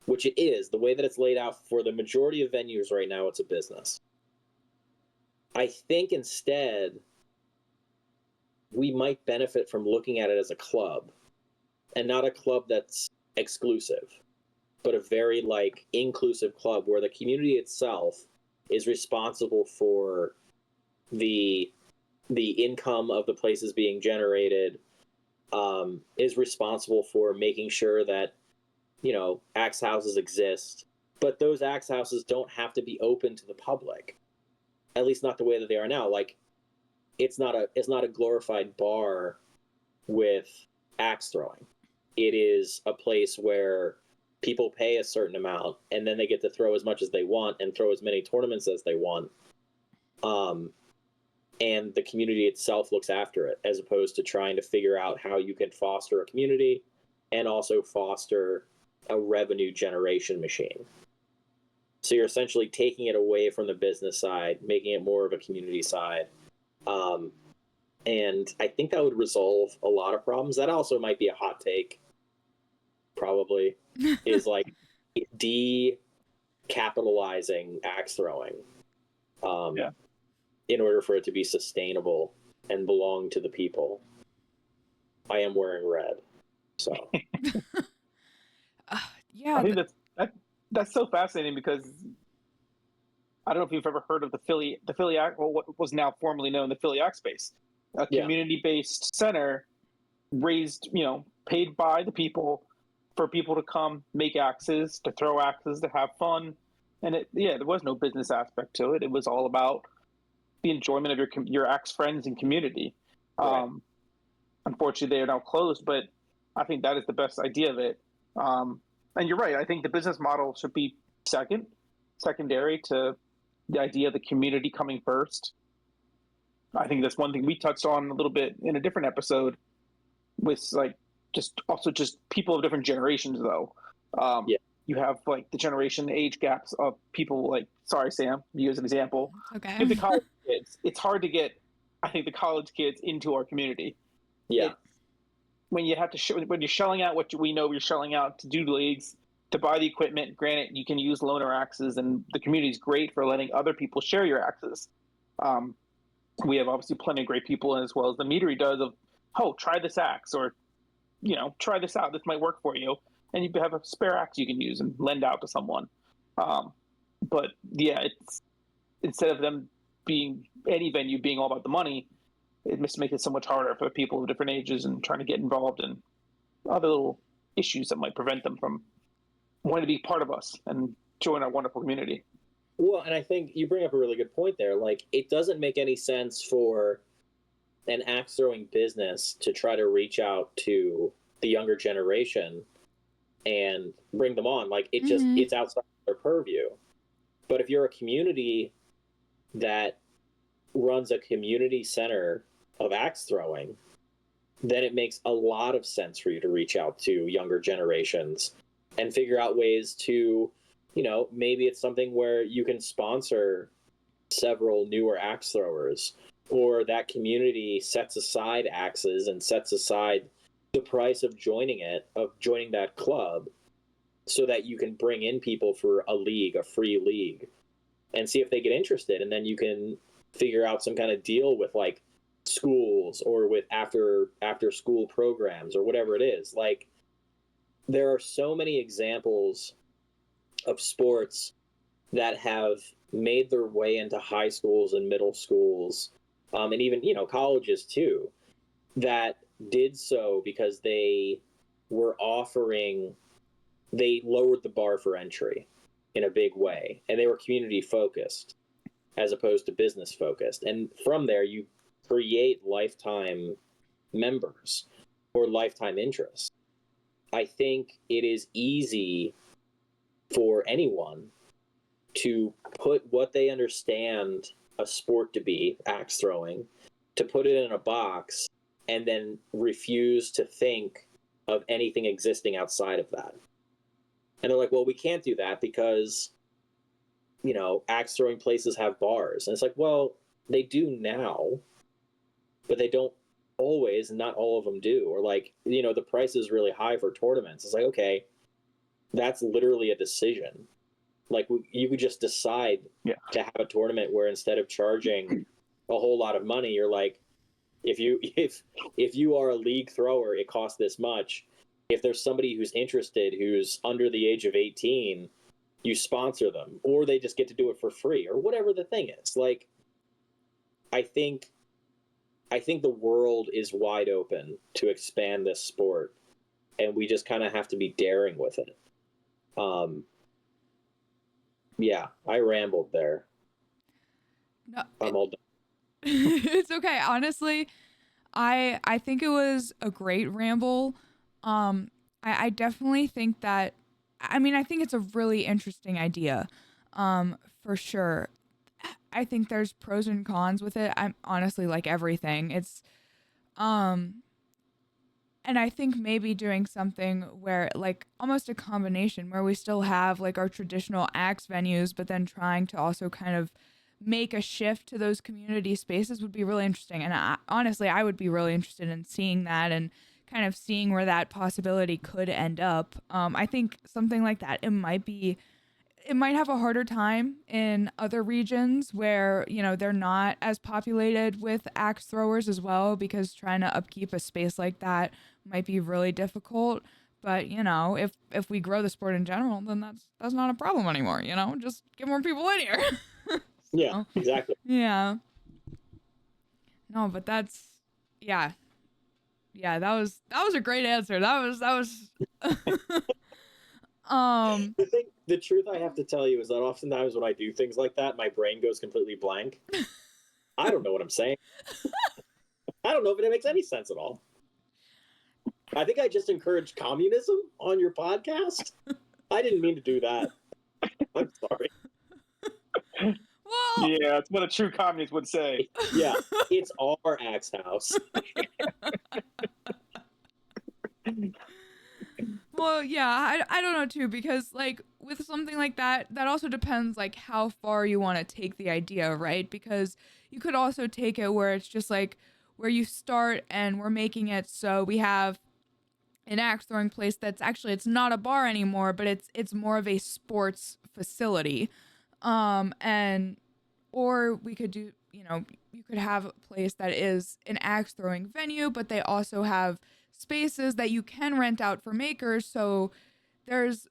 which it is. The way that it's laid out for the majority of venues right now, it's a business. I think instead we might benefit from looking at it as a club, and not a club that's exclusive, but a very, like, inclusive club where the community itself is responsible for the income of the places being generated, is responsible for making sure that axe houses exist, but those axe houses don't have to be open to the public, at least not the way that they are now. Like, it's not a glorified bar with axe throwing. It is a place where people pay a certain amount and then they get to throw as much as they want and throw as many tournaments as they want. And the community itself looks after it, as opposed to trying to figure out how you can foster a community and also foster a revenue generation machine. So you're essentially taking it away from the business side, making it more of a community side. And I think that would resolve a lot of problems. That also might be a hot take, probably, is like decapitalizing axe throwing. In order for it to be sustainable and belong to the people. I am wearing red, so. Yeah. I think that's so fascinating, because I don't know if you've ever heard of the Philly well, what was now formerly known the Philly Axe Space, a community-based center raised, paid by the people for people to come make axes, to throw axes, to have fun, and there was no business aspect to it. It was all about the enjoyment of your axe friends and community. Right. Unfortunately, they are now closed, but I think that is the best idea of it. And you're right. I think the business model should be secondary to the idea of the community coming first. I think that's one thing we touched on a little bit in a different episode, with like just people of different generations, though. You have like the generation age gaps of people like, sorry, Sam, you as an example. Okay. The college kids, it's hard to get, I think, the college kids into our community. Yeah. When you have to when you're shelling out what we know you're shelling out to do leagues, to buy the equipment. Granted, you can use loaner axes, and the community is great for letting other people share your axes. We have obviously plenty of great people, as well as the meadery does, of, oh, try this axe, or try this out. This might work for you. And you have a spare axe you can use and lend out to someone. But yeah, it's, instead of them being, any venue being all about the money, it must make it so much harder for people of different ages and trying to get involved in other little issues that might prevent them from wanting to be part of us and join our wonderful community. Well, and I think you bring up a really good point there. Like, it doesn't make any sense for an axe throwing business to try to reach out to the younger generation and bring them on. Like, it just, it's outside their purview. But if you're a community that runs a community center of axe throwing, then it makes a lot of sense for you to reach out to younger generations and figure out ways to, maybe it's something where you can sponsor several newer axe throwers, or that community sets aside axes and sets aside the price of joining that club, so that you can bring in people for a free league, and see if they get interested. And then you can figure out some kind of deal with like schools, or with after school programs, or whatever it is. Like, there are so many examples of sports that have made their way into high schools and middle schools, and even, colleges too, that did so because they lowered the bar for entry in a big way, and they were community focused as opposed to business focused. And from there, you create lifetime members or lifetime interests. I think it is easy for anyone to put what they understand a sport to be, axe throwing, to put it in a box and then refuse to think of anything existing outside of that. And they're like, well, we can't do that because, axe throwing places have bars. And it's like, well, they do now, but they don't always, and not all of them do. Or like, the price is really high for tournaments. It's like, okay, that's literally a decision. Like, you could just decide to have a tournament where instead of charging a whole lot of money, you're like, if you are a league thrower, it costs this much. If there's somebody who's interested, who's under the age of 18, you sponsor them, or they just get to do it for free, or whatever the thing is. Like, I think the world is wide open to expand this sport, and we just kind of have to be daring with it. Yeah, I rambled there. No, I'm all done. it's okay. Honestly, I think it was a great ramble. I definitely think that, I mean, I think it's a really interesting idea, for sure. I think there's pros and cons with it. I'm honestly like everything. And I think maybe doing something where like almost a combination where we still have like our traditional acts venues, but then trying to also kind of make a shift to those community spaces would be really interesting. And honestly, I would be really interested in seeing that and kind of seeing where that possibility could end up. I think something like that, it might have a harder time in other regions where, you know, they're not as populated with axe throwers as well, because trying to upkeep a space like that might be really difficult. But, you know, if we grow the sport in general, then that's not a problem anymore, you know? Just get more people in here. Yeah, exactly. Yeah. No, but yeah. Yeah, that was a great answer. That was The truth I have to tell you is that oftentimes when I do things like that, my brain goes completely blank. I don't know what I'm saying. I don't know if it makes any sense at all. I think I just encouraged communism on your podcast. I didn't mean to do that. I'm sorry. well, Yeah, it's what a true communist would say. Yeah, it's our axe house. well, yeah, I don't know too, because like with something like that also depends like how far you want to take the idea, right? Because you could also take it where it's just like where you start and we're making it so we have an axe throwing place that's actually, it's not a bar anymore, but it's more of a sports facility. And or we could do, you know, you could have a place that is an axe throwing venue, but they also have spaces that you can rent out for makers. So there's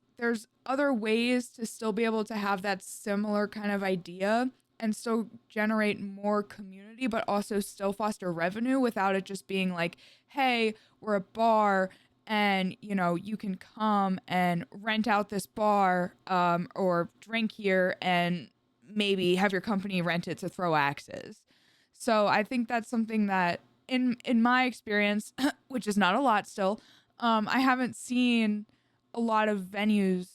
other ways to still be able to have that similar kind of idea and still generate more community, but also still foster revenue without it just being like, hey, we're a bar and, you know, you can come and rent out this bar, or drink here and maybe have your company rent it to throw axes. So I think that's something that in my experience, which is not a lot still, I haven't seen a lot of venues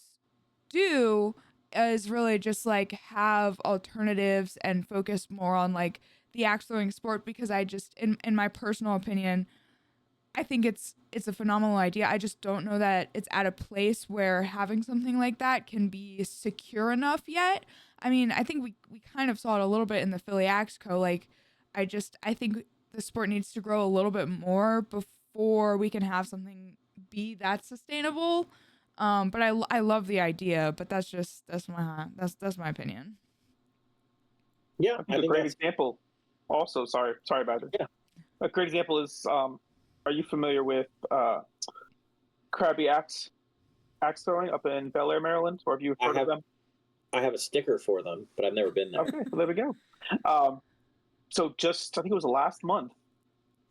do, is really just like have alternatives and focus more on like the axe throwing sport, because I just in my personal opinion, I think it's a phenomenal idea. I just don't know that it's at a place where having something like that can be secure enough yet. I mean, I think we kind of saw it a little bit in the Philly Axe Co. Like, I think the sport needs to grow a little bit more before we can have something be that sustainable. But I love the idea, but that's my opinion. Yeah, I think a great example. Also, sorry, Badger. Yeah. A great example is, are you familiar with Krabby Axe throwing up in Bel Air, Maryland? Or have you heard of them? I have a sticker for them, but I've never been there. Okay, well, there we go. So just, I think it was last month.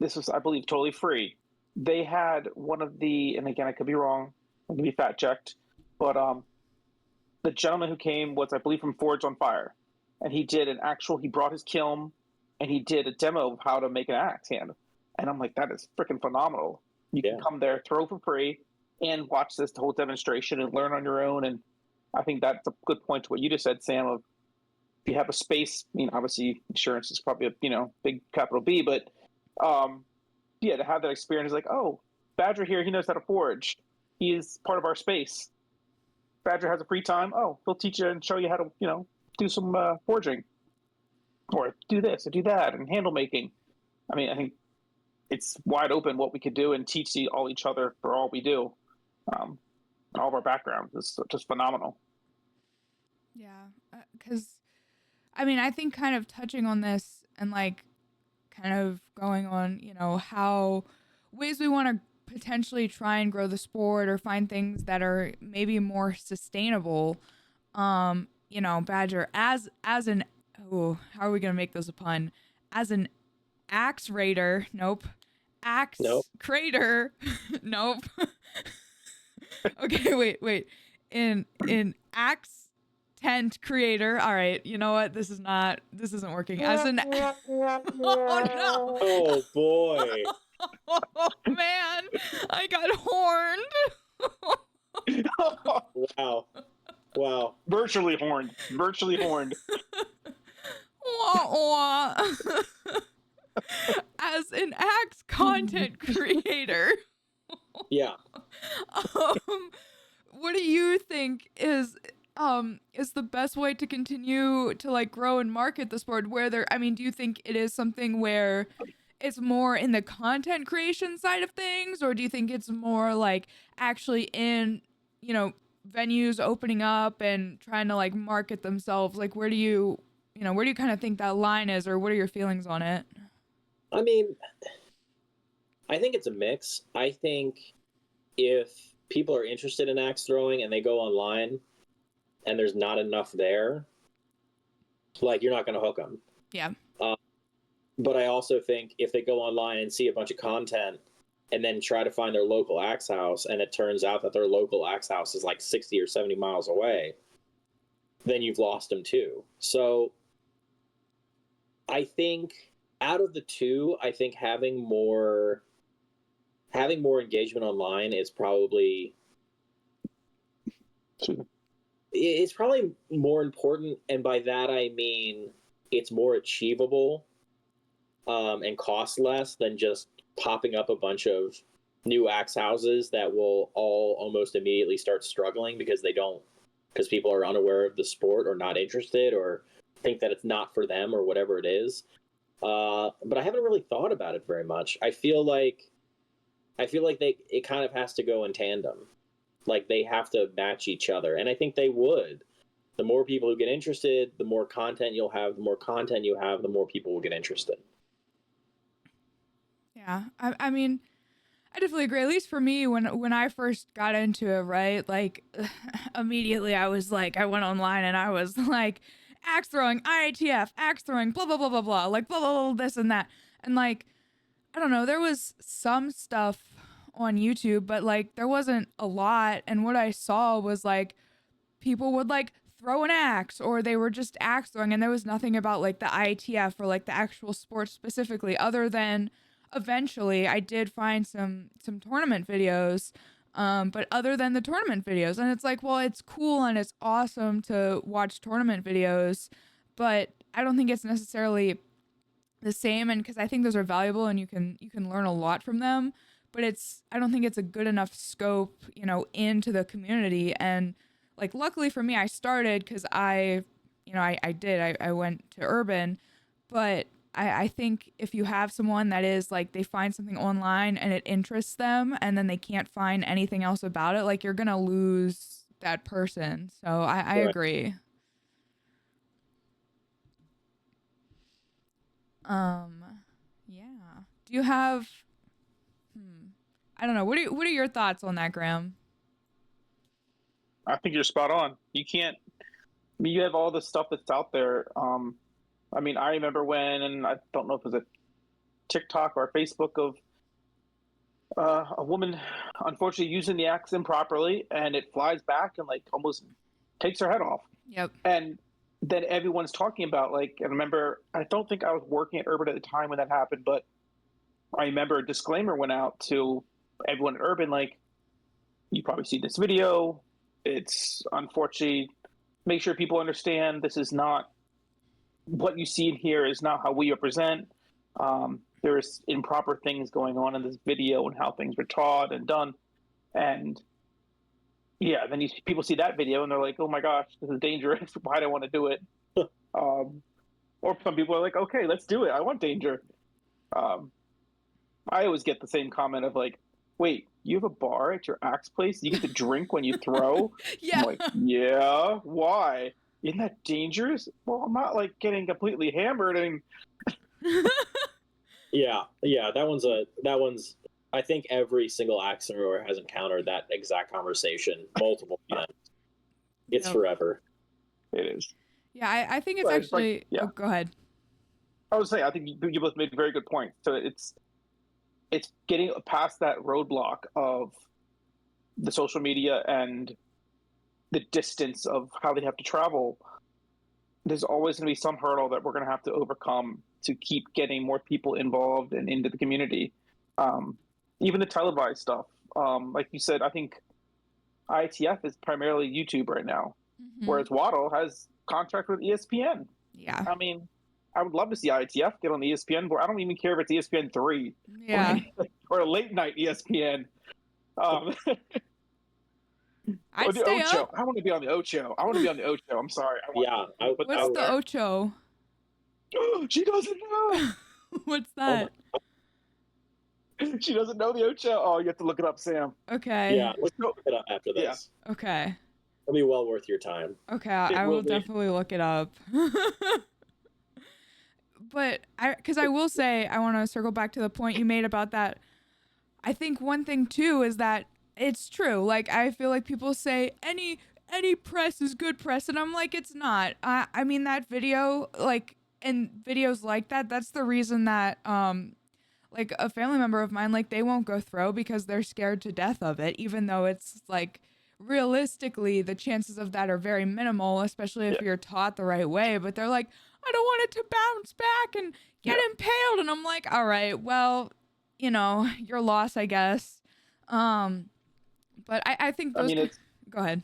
This was, I believe, totally free. They had one of the, and again, I could be wrong. I could be fact checked, but the gentleman who came was, I believe, from Forge on Fire, and he brought his kiln, and he did a demo of how to make an axe hand. And I'm like, that is freaking phenomenal. You can come there, throw for free, and watch this whole demonstration and learn on your own. And I think that's a good point to what you just said, Sam, of if you have a space, I mean, obviously insurance is probably a, big capital B, but yeah, to have that experience is like, oh, Badger here, he knows how to forge. He is part of our space. Badger has a free time. Oh, he'll teach you and show you how to, do some forging, or do this or do that, and handle making. I mean, I think it's wide open what we could do and teach all each other for all we do. All of our backgrounds is just phenomenal. Yeah, because I mean, I think kind of touching on this and like kind of going on, how ways we want to potentially try and grow the sport or find things that are maybe more sustainable. Badger, as an, how are we gonna make this a pun? As an axe raider, nope. Axe Nope. crater, nope. Okay, wait. In axe tent creator. All right, you know what? This isn't working. As an oh no. Oh boy. Oh man, I got horned. Wow. Wow. Virtually horned. Virtually horned. Wah, wah. As an axe content creator, Yeah. what do you think is the best way to continue to like grow and market the sport? Do you think it is something where it's more in the content creation side of things, or do you think it's more like actually in, venues opening up and trying to like market themselves? Like where do you kind of think that line is, or what are your feelings on it? I mean, I think it's a mix. I think if people are interested in axe throwing and they go online and there's not enough there, like you're not going to hook them. Yeah. But I also think if they go online and see a bunch of content and then try to find their local axe house and it turns out that their local axe house is like 60 or 70 miles away, then you've lost them too. So I think out of the two, I think having more engagement online is probably more important, and by that I mean it's more achievable and cost less than just popping up a bunch of new axe houses that will all almost immediately start struggling because people are unaware of the sport or not interested or think that it's not for them or whatever it is. But I haven't really thought about it very much. I feel like it kind of has to go in tandem. Like they have to match each other, and I think they would. The more people who get interested, the more content you'll have. The more content you have, the more people will get interested. Yeah, I mean, I definitely agree. At least for me, when I first got into it, right? Like, immediately I went online and I was like, axe throwing, IATF, axe throwing, blah blah blah blah blah, like blah blah blah, this and that, and like, I don't know, there was some stuff on YouTube, but like there wasn't a lot, and what I saw was like people would like throw an axe or they were just axe throwing, and there was nothing about like the IATF or like the actual sport specifically, other than eventually I did find some tournament videos, but other than the tournament videos, and it's like, well, it's cool and it's awesome to watch tournament videos, but I don't think it's necessarily the same, and because I think those are valuable and you can learn a lot from them, but I don't think it's a good enough scope, into the community. And like luckily for me, I started because I went to urban, but I think if you have someone that is like they find something online and it interests them and then they can't find anything else about it, like you're gonna lose that person. So I Right. agree. Yeah. Do you have I don't know. What are your thoughts on that, Graham? I think you're spot on. You have all the stuff that's out there. I mean, I remember when, and I don't know if it was a TikTok or Facebook of a woman unfortunately using the axe improperly, and it flies back and like almost takes her head off. Yep. And then everyone's talking about like, I remember, I don't think I was working at Urban at the time when that happened, but I remember a disclaimer went out to everyone at Urban, like, you probably see this video. It's unfortunately, make sure people understand this is not what you see in here is not how we represent. There's improper things going on in this video and how things were taught and done. And yeah, then people see that video and they're like, oh my gosh, this is dangerous. Why do I want to do it? Or some people are like, okay, let's do it. I want danger. I always get the same comment of like, wait, you have a bar at your axe place? You get to drink when you throw? Yeah. I'm like, yeah, why? Isn't that dangerous? Well, I'm not like getting completely hammered and Yeah, that one's I think every single axe thrower has encountered that exact conversation multiple times. It's forever. It is. Yeah, I think it's actually. Like, yeah. Oh, go ahead. I was saying, I think you both made a very good point. So it's getting past that roadblock of the social media and the distance of how they have to travel, there's always going to be some hurdle that we're going to have to overcome to keep getting more people involved and into the community. Even the televised stuff. Like you said, I think ITF is primarily YouTube right now, whereas Waddle has contract with ESPN. Yeah. I mean, I would love to see ITF get on the ESPN board. I don't even care if it's ESPN 3 or a late night ESPN. I'd or the stay Ocho. up. I want to be on the Ocho. I want to be on the Ocho. I'm sorry. What's the Ocho? She doesn't know. What's that? She doesn't know the Ocho. Oh, you have to look it up, Sam. Okay. Yeah, let's look it up after this. Yeah. Okay. It'll be well worth your time. Okay, I will definitely look it up. But because I will say, I want to circle back to the point you made about that. I think one thing too is that it's true. Like, I feel like people say any press is good press, and I'm like, it's not. I mean, that video, like, and videos like that, that's the reason that like a family member of mine, like, they won't go throw because they're scared to death of it, even though it's like realistically the chances of that are very minimal, especially if you're taught the right way. But they're like, I don't want it to bounce back and get impaled, and I'm like, all right, well, you know, your loss, I guess. But I think those. I mean, go ahead.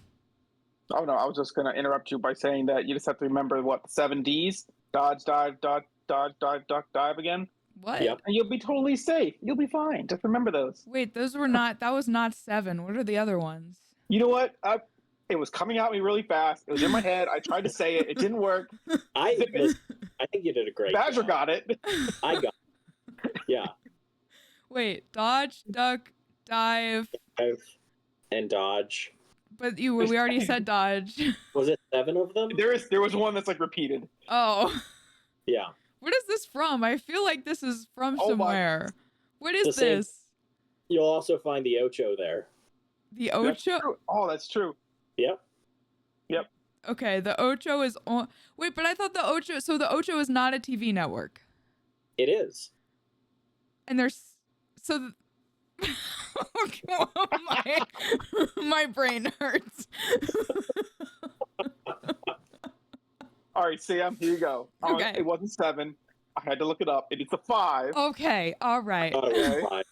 Oh no, I was just gonna interrupt you by saying that you just have to remember what the 7 Ds: dodge, dive, dodge, dive, duck, dive again. What? Yep. And you'll be totally safe. You'll be fine. Just remember those. Wait, those were not. That was not 7. What are the other ones? You know what? It was coming at me really fast. It was in my head. I tried to say it. It didn't work. I think you did a great Badger job. got it. I got it. Yeah. Wait, dodge, duck, dive, and dodge. But we already said dodge. Was it 7 of them? There was one that's like repeated. Oh. Yeah. What is this from? I feel like this is from somewhere. What is this? You'll also find the Ocho there. The Ocho? That's true. Yep. Okay, the Ocho is on. Wait, but I thought the Ocho. So the Ocho is not a TV network. It is. And there's my brain hurts. All right, Sam, here you go. Okay. It wasn't 7. I had to look it up. It is a 5. Okay, all right. Okay.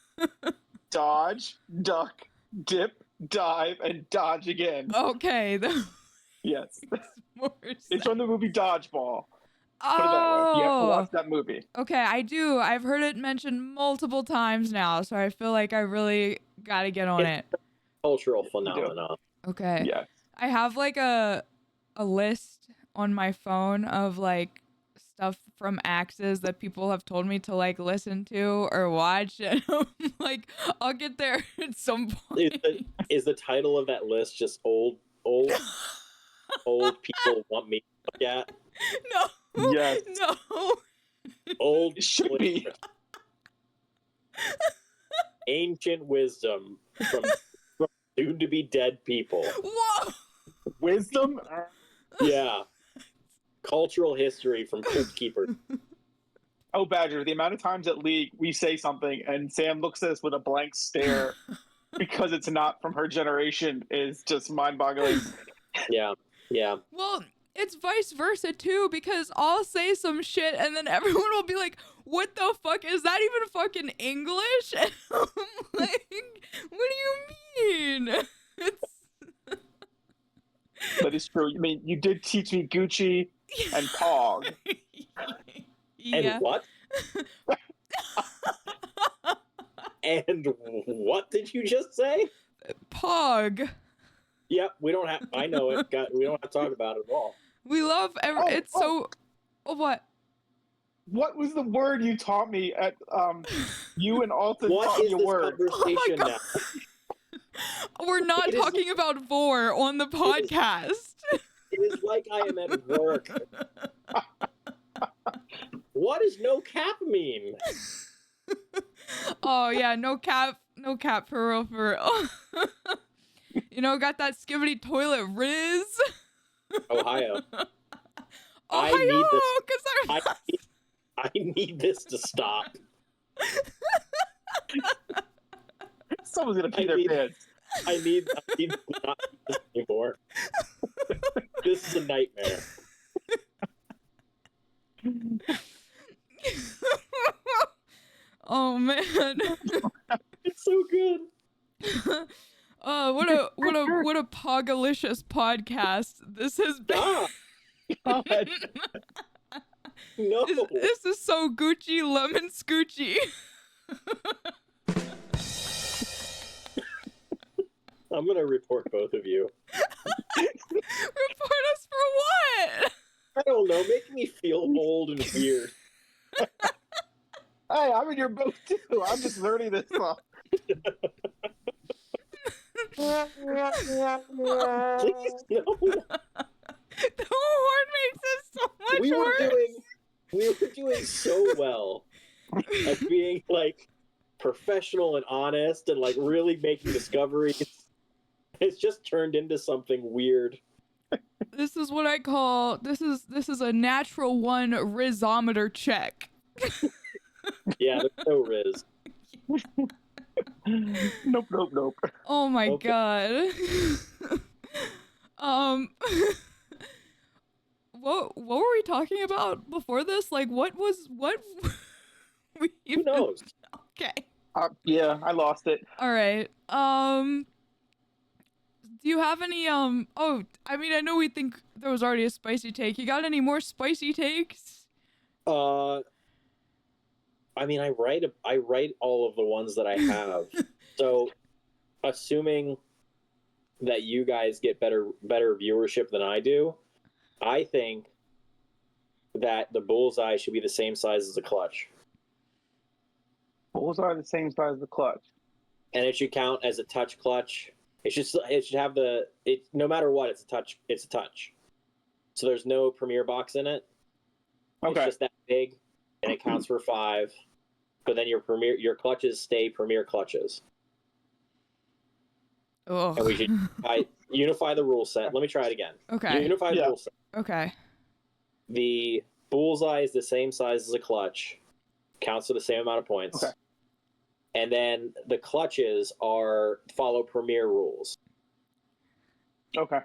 Dodge, duck, dip, dive, and dodge again. Okay. Yes. It's from the movie Dodgeball. Put it that way. Oh. You have to watch that movie. Okay, I do. I've heard it mentioned multiple times now, so I feel like I really got to get on it. Cultural phenomenon. Okay. Yeah. I have like a list on my phone of like stuff from Axes that people have told me to like listen to or watch, and I'm like, I'll get there at some point. Is the title of that list just old people want me to look at? No. Yes. No. Old It should be. Ancient wisdom from soon to be dead people. Whoa. Wisdom? Yeah. Cultural history from Crypt Keeper. Oh, Badger, the amount of times at League we say something and Sam looks at us with a blank stare because it's not from her generation is just mind-boggling. Yeah. Well, it's vice versa too, because I'll say some shit and then everyone will be like, what the fuck? Is that even fucking English? And I'm like, what do you mean? That is true. I mean, you did teach me Gucci and Pog. Yeah. And what? And what did you just say? Pog. Yep, we don't have. I know it. We don't have to talk about it at all. We love it's so. Oh, what? What was the word you taught me at you and Alton taught me a word? Conversation now? We're not talking about vor on the podcast. It is like I am at work. What does no cap mean? Oh yeah, no cap for real. You know, got that skibbity toilet Riz. Ohio. Ohio, I need this to stop. Someone's gonna pee their pants. I need to not do this anymore. This is a nightmare. Oh man. It's so good. What a pogalicious podcast this has been. Stop. God. No. This is so Gucci lemon scoochie. I'm gonna report both of you. Report us for what? I don't know, making me feel old and weird. Hey, I'm in your boat too. I'm just learning this stuff. Please, no. The horn makes it so much worse. We were doing so well at being like professional and honest and like really making discoveries. It's just turned into something weird. This is what I call this is a natural one rizometer check. Yeah, there's no Riz. Nope. Oh my god. What were we talking about before this? Like what Who knows? Okay. Yeah, I lost it. All right. Do you have any oh, I mean, I know we think there was already a spicy take. You got any more spicy takes? I mean, I write all of the ones that I have. So, assuming that you guys get better viewership than I do, I think that the bullseye should be the same size as the clutch. Bullseye the same size as the clutch. And it should count as a touch clutch. It should have no matter what, it's a touch. So there's no Premiere box in it. Okay. It's just that big, and it counts for 5. But then your clutches stay Premiere clutches. Oh. And we should unify the rule set. Let me try it again. Okay. Unify the rule set. Okay. The bullseye is the same size as a clutch. Counts for the same amount of points. Okay. And then the clutches follow Premiere rules. Okay.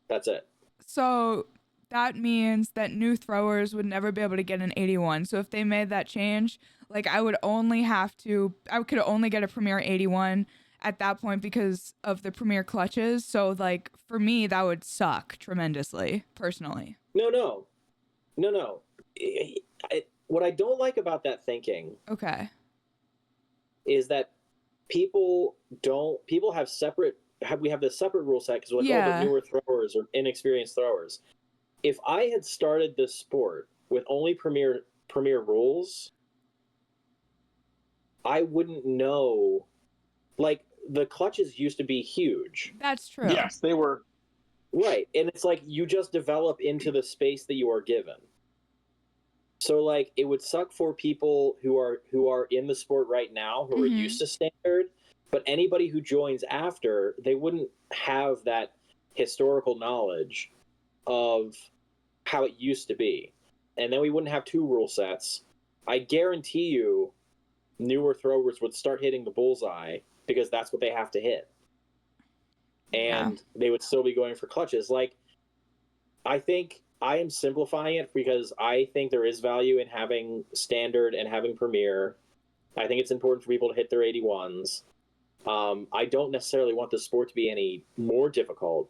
That's it. So that means that new throwers would never be able to get an 81. So if they made that change, like I could only get a Premiere 81 at that point because of the Premiere clutches. So like for me, that would suck tremendously, personally. No. What I don't like about that thinking is that we have this separate rule set because we're like, oh, but newer throwers or inexperienced throwers. If I had started this sport with only Premiere rules, I wouldn't know. Like, the clutches used to be huge. That's true. Yes, they were. Right, and it's like you just develop into the space that you are given. So, like, it would suck for people who are in the sport right now, who are used to standard, but anybody who joins after, they wouldn't have that historical knowledge of how it used to be. And then we wouldn't have 2 rule sets. I guarantee you newer throwers would start hitting the bullseye because that's what they have to hit. And they would still be going for clutches. Like, I think I am simplifying it because I think there is value in having standard and having Premiere. I think it's important for people to hit their 81s. I don't necessarily want the sport to be any more difficult,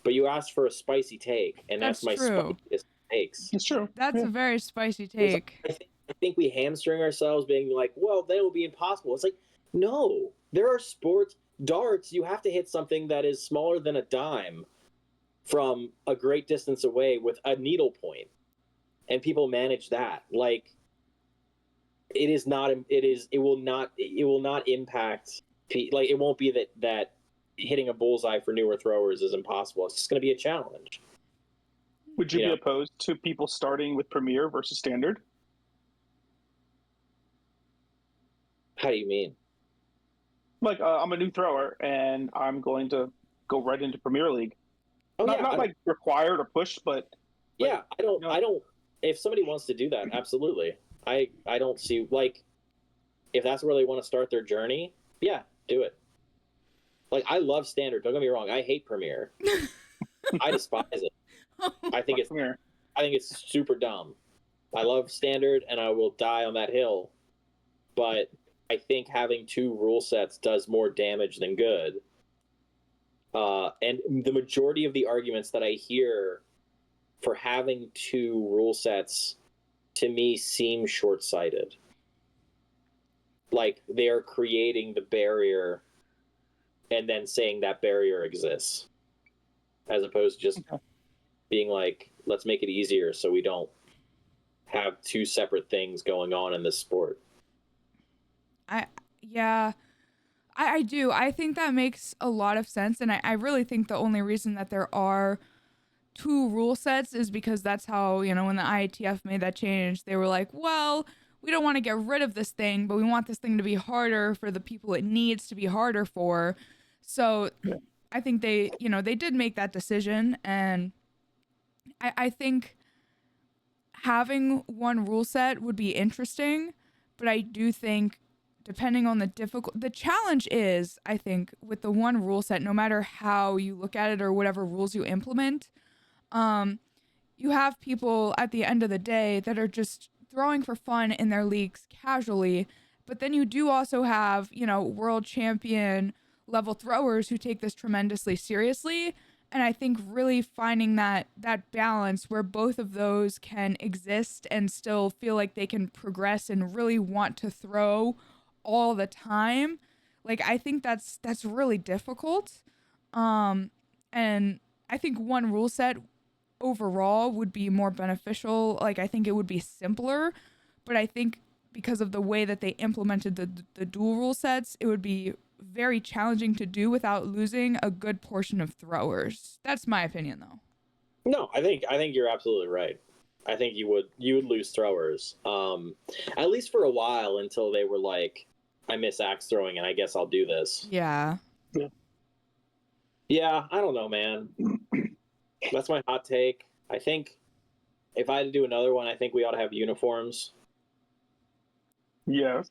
but you asked for a spicy take, and that's my spiciest takes. It's true. That's a very spicy take. I think we hamstring ourselves being like, well, then it will be impossible. It's like, no, there are sports. Darts, you have to hit something that is smaller than a dime from a great distance away with a needle point, and people manage that. Like, it will not impact. Like, it won't be that hitting a bullseye for newer throwers is impossible. It's just going to be a challenge. Would you be opposed to people starting with Premiere versus standard? How do you mean? Like, I'm a new thrower, and I'm going to go right into Premier League. Not like required or pushed, but yeah, I don't. If somebody wants to do that, absolutely. I don't see, like, if that's where they want to start their journey. Yeah, do it. Like, I love standard. Don't get me wrong. I hate Premiere. I despise it. I think it's super dumb. I love standard, and I will die on that hill. But I think having 2 rule sets does more damage than good. And the majority of the arguments that I hear for having 2 rule sets, to me, seem short-sighted. Like, they're creating the barrier and then saying that barrier exists, as opposed to just being like, let's make it easier so we don't have 2 separate things going on in this sport. I do. I think that makes a lot of sense, and I really think the only reason that there are 2 rule sets is because that's how, you know, when the IATF made that change, they were like, well, we don't want to get rid of this thing, but we want this thing to be harder for the people it needs to be harder for. So I think they did make that decision, and I think having 1 rule set would be interesting, but I do think depending on the challenge is, I think, with the 1 rule set, no matter how you look at it or whatever rules you implement, you have people at the end of the day that are just throwing for fun in their leagues casually, but then you do also have, you know, world champion level throwers who take this tremendously seriously. And I think really finding that balance where both of those can exist and still feel like they can progress and really want to throw all the time, like, I think that's really difficult. And I think 1 rule set overall would be more beneficial. Like, I think it would be simpler, but I think because of the way that they implemented the dual rule sets, it would be very challenging to do without losing a good portion of throwers. That's my opinion, though. No, I think you're absolutely right. I think you would lose throwers, at least for a while, until they were like, I miss axe throwing, and I guess I'll do this. Yeah. Yeah, I don't know, man. That's my hot take. I think if I had to do another one, I think we ought to have uniforms. Yeah.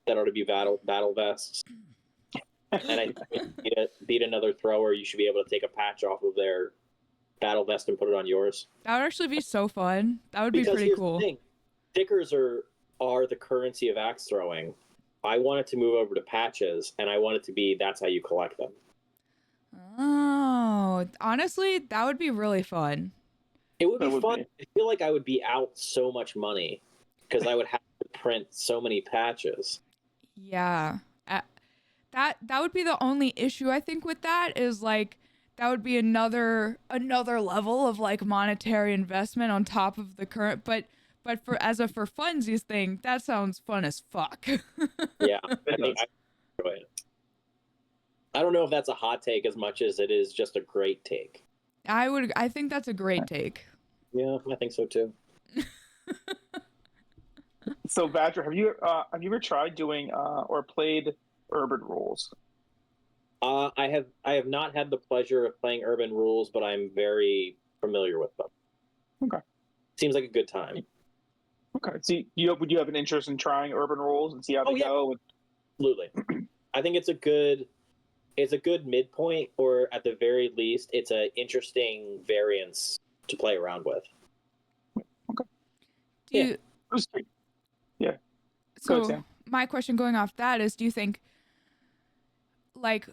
That ought to be battle vests. And I think beat another thrower, you should be able to take a patch off of their battle vest and put it on yours. That would actually be so fun. That would be pretty cool. The thing. Stickers are the currency of axe throwing. I want it to move over to patches, and I want it to be that's how you collect them. Oh, honestly, that would be really fun. It would be fun. I feel like I would be out so much money because I would have to print so many patches. Yeah. That would be the only issue I think with that is like that would be another level of like monetary investment on top of the current, but for funsies thing, that sounds fun as fuck. Yeah, I enjoy it. I don't know if that's a hot take as much as it is just a great take. I think that's a great take. Yeah, I think so too. So Badger, have you ever tried doing or played Urban Rules? I have not had the pleasure of playing Urban Rules, but I'm very familiar with them. Okay. Seems like a good time. Okay. So would you have an interest in trying Urban Rules and see how they go? Absolutely. I think it's a good midpoint, or at the very least, it's an interesting variance to play around with. Okay. Yeah. So my question going off that is, do you think, like,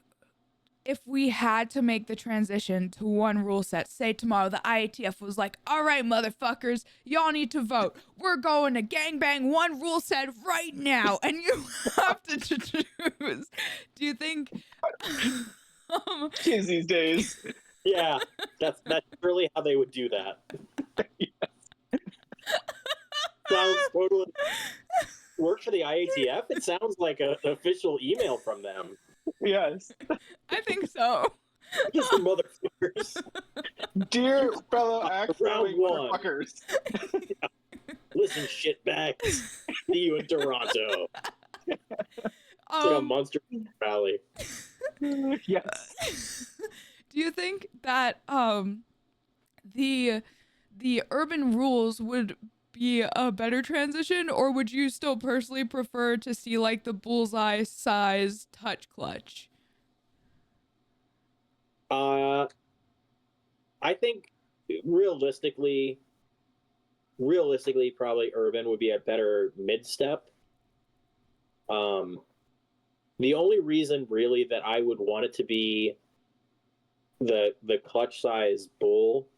if we had to make the transition to 1 rule set, say tomorrow the IATF was like, all right, motherfuckers, y'all need to vote. We're going to gangbang 1 rule set right now, and you have to choose. Do you think... Kids these days. Yeah, that's really how they would do that. Yes. Sounds totally... Work for the IATF? It sounds like an official email from them. Yes. I think so. Just the motherfuckers. Dear fellow axe-throwing motherfuckers. Yeah. Listen, shitbags. See you in Toronto. It's like a monster rally. Yes. Do you think that the Urban Rules would be a better transition, or would you still personally prefer to see like the bullseye size touch clutch? I think realistically, probably urban would be a better mid step. The only reason really that I would want it to be the clutch size bull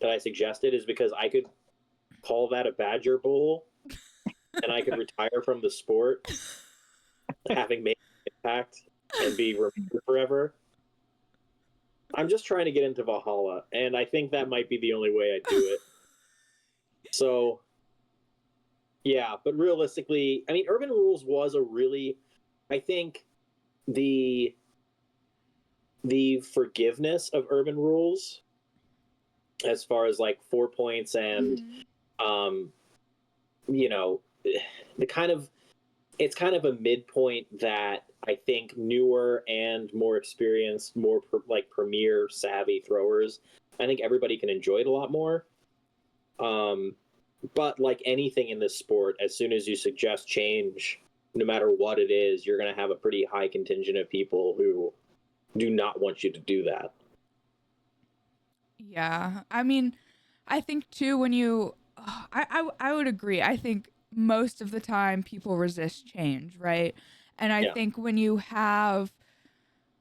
that I suggested is because I could call that a Badger bull, and I could retire from the sport, having made an impact and be remembered forever. I'm just trying to get into Valhalla, and I think that might be the only way I do it. So, yeah, but realistically, I mean, Urban Rules was a really, I think, the forgiveness of Urban Rules, as far as like 4 points and, you know, the kind of, it's kind of a midpoint that I think newer and more experienced, more like premier savvy throwers, I think everybody can enjoy it a lot more. But like anything in this sport, as soon as you suggest change, no matter what it is, you're going to have a pretty high contingent of people who do not want you to do that. Yeah. I mean, I think too, when you, I would agree. I think most of the time people resist change, right? And I think when you have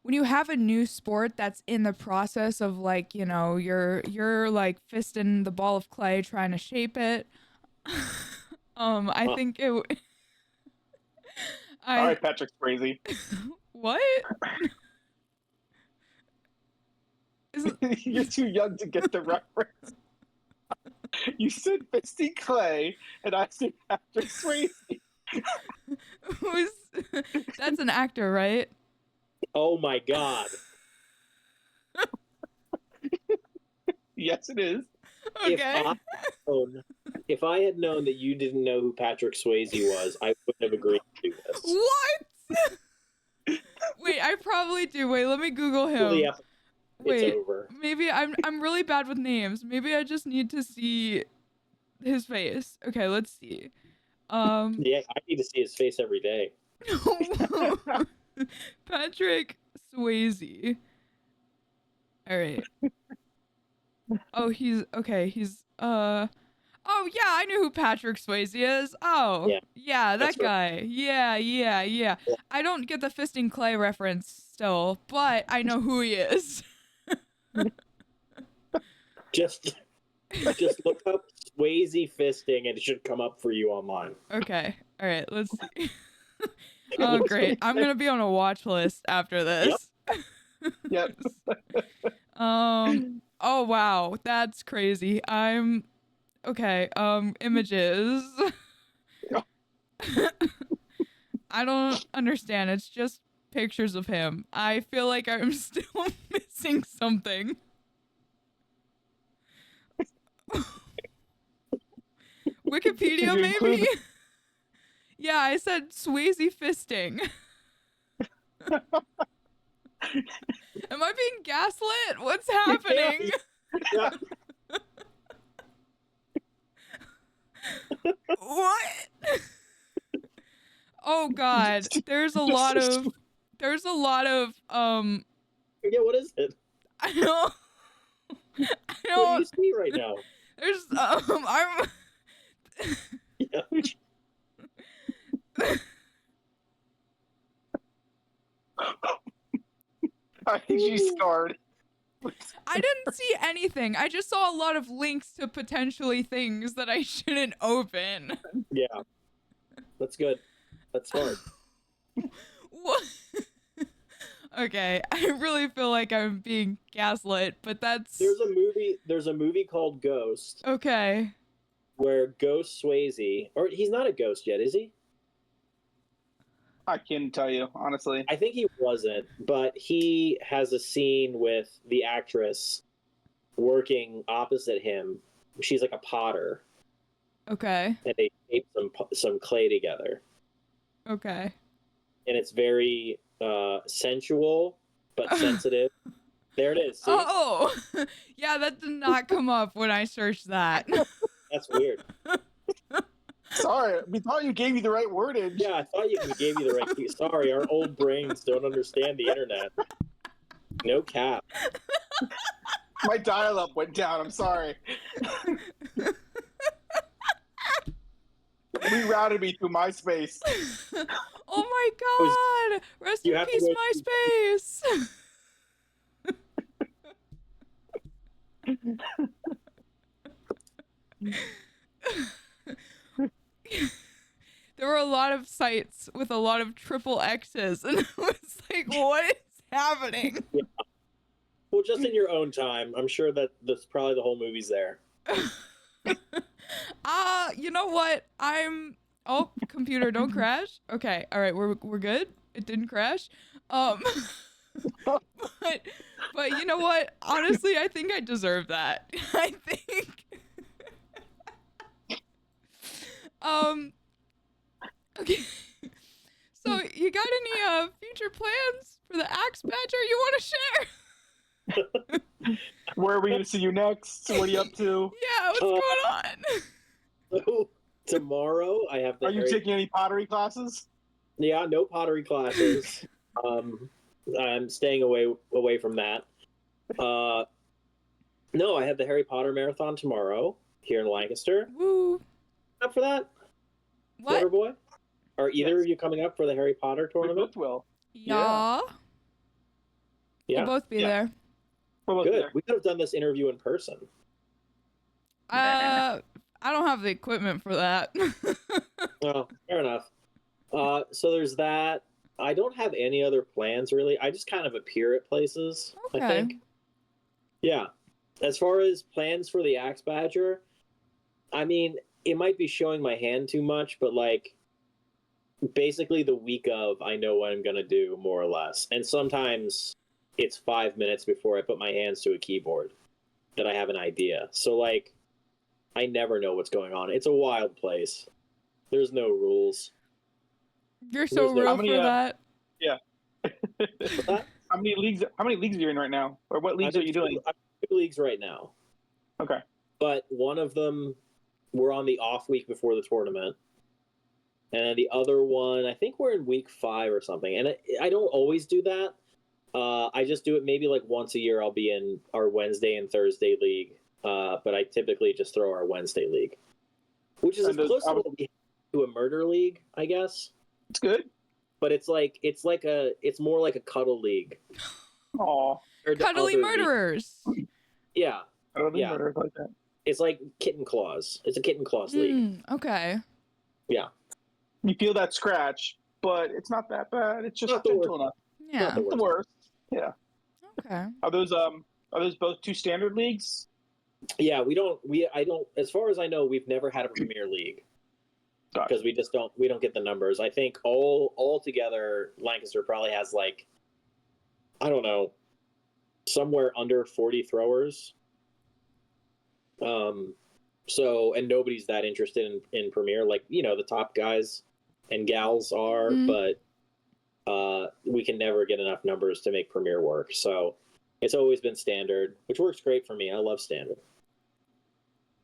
a new sport that's in the process of like, you know, you're like fisting the ball of clay trying to shape it. I think it. All right, Patrick Swayze. What? You're too young to get the reference. You said fisting clay, and I said Patrick Swayze. That's an actor, right? Oh my god. Yes, it is. Okay. If I had known that you didn't know who Patrick Swayze was, I wouldn't have agreed to do this. What? Wait, I probably do. Wait, let me Google him. Wait, over. Maybe I'm really bad with names. Maybe I just need to see his face. Okay, let's see. Yeah, I need to see his face every day. Patrick Swayze. All right. Oh, he's okay. He's Oh yeah, I knew who Patrick Swayze is. Oh yeah, that guy. Right. Yeah. I don't get the fisting clay reference still, but I know who he is. Just look up Swayze fisting and it should come up for you online. Okay. All right, let's see. Oh great. I'm going to be on a watch list after this. Yep. Oh wow, that's crazy. I'm okay, images. I don't understand. It's just pictures of him. I feel like I'm still missing something. Wikipedia, maybe? Yeah, I said Swayze fisting. Am I being gaslit? What's happening? Yeah. What? Oh god, there's a lot of Yeah, what is it? I don't What do you see right now? There's I'm Yeah. I think she's scarred. I didn't see anything. I just saw a lot of links to potentially things that I shouldn't open. Yeah. That's good. That's smart. What? Okay, I really feel like I'm being gaslit, but that's There's a movie called Ghost. Okay. Where Ghost Swayze, or he's not a ghost yet, is he? I can't tell you, honestly. I think he wasn't, but he has a scene with the actress working opposite him. She's like a potter. Okay. And they tape some clay together. Okay. And it's very sensual, but sensitive. There it is. See? Oh, yeah, that did not come up when I searched that. That's weird. Sorry, we thought you gave me the right wordage. Yeah, I thought we gave you the right key. Sorry, our old brains don't understand the internet. No cap. My dial-up went down. I'm sorry. Rerouted me through MySpace. Oh my god! Rest in peace, MySpace. There were a lot of sites with a lot of triple X's, and I was like, what is happening? Yeah. Well, just in your own time. I'm sure that that's probably the whole movie's there. You know what? Oh, computer, don't crash. Okay, all right, we're good. It didn't crash. But you know what? Honestly, I think I deserve that. I think. Okay. So, you got any future plans for the Axe Badger you want to share? Where are we going to see you next? What are you up to? Yeah, what's going on? So, tomorrow I have the. Are you taking any pottery classes? Yeah, no pottery classes. I'm staying away from that. No, I have the Harry Potter marathon tomorrow here in Lancaster. Woo! Up for that? What? Waterboy? Are either of you coming up for the Harry Potter We tournament? both will. Yeah. Yeah. We'll both be there. We're both Good. there. We could have done this interview in person. I don't have the equipment for that. Oh, fair enough. So there's that. I don't have any other plans really. I just kind of appear at places, I Okay. think. Yeah. As far as plans for the Axe Badger, I mean, it might be showing my hand too much, but like basically the week of, I know what I'm going to do more or less. And sometimes it's 5 minutes before I put my hands to a keyboard that I have an idea. So like I never know what's going on. It's a wild place. There's no rules. You're so There's no- real How many, for that. How many leagues are you in right now? Or what leagues are you doing? I'm in 2 leagues right now. Okay. But one of them, we're on the off week before the tournament. And then the other one, I think we're in week 5 or something. And I don't always do that. I just do it maybe like once a year. I'll be in our Wednesday and Thursday league. But I typically just throw our Wednesday league, which is as close to what we have to a murder league, I guess. It's good. But it's more like a cuddle league. Aw. Cuddly murderers. Yeah. I don't Yeah. remember like that. It's like Kitten Claws. It's a Kitten Claws league. Okay. Yeah. You feel that scratch, but it's not that bad. It's just Not the gentle enough. Yeah. Not the Not the worst. Yeah. Okay. Are those both 2 standard leagues? Yeah, I don't, as far as I know, we've never had a Premier League. Because we don't get the numbers. I think all together, Lancaster probably has like, I don't know, somewhere under 40 throwers. So, and nobody's that interested in Premier, like, you know, the top guys and gals are, but we can never get enough numbers to make Premier work. So it's always been standard, which works great for me. I love standard.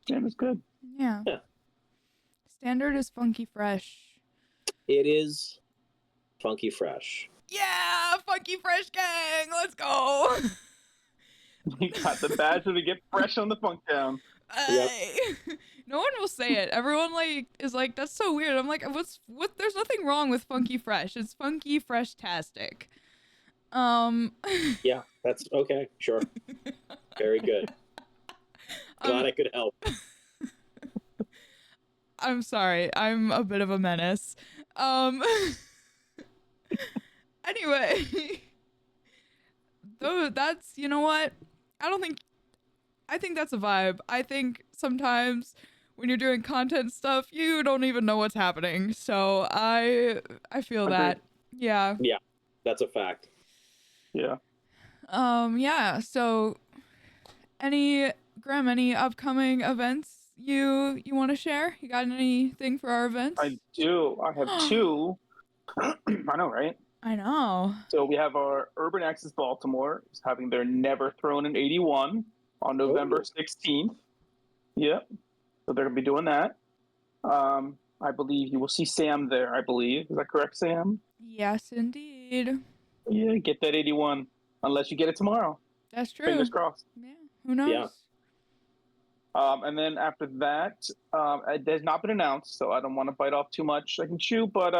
Standard's good. Yeah. Standard is funky fresh. It is funky fresh. Yeah, funky fresh gang. Let's go. You got the badger to get fresh on the funk down. Hey. No one will say it. Everyone is like, that's so weird. I'm like, what? There's nothing wrong with funky fresh. It's funky fresh-tastic. Yeah, that's okay. Sure. Very good. Glad I could help. I'm sorry. I'm a bit of a menace. Anyway. Though that's, you know what? I think that's a vibe. I think sometimes when you're doing content stuff, you don't even know what's happening. So I feel that. Yeah. Yeah, that's a fact. Yeah. Yeah. So any upcoming events you want to share? You got anything for our events? I do. I have 2. I know, right? I know. So we have our Urban Access Baltimore is having their Never Thrown an 81 on November 16th. Yep. So they're going to be doing that. I believe you will see Sam there, I believe. Is that correct, Sam? Yes, indeed. Yeah, get that 81. unless you get it tomorrow. That's true. Fingers crossed. Yeah. Who knows? Yeah. And then after that, it has not been announced, so I don't want to bite off too much I can chew, but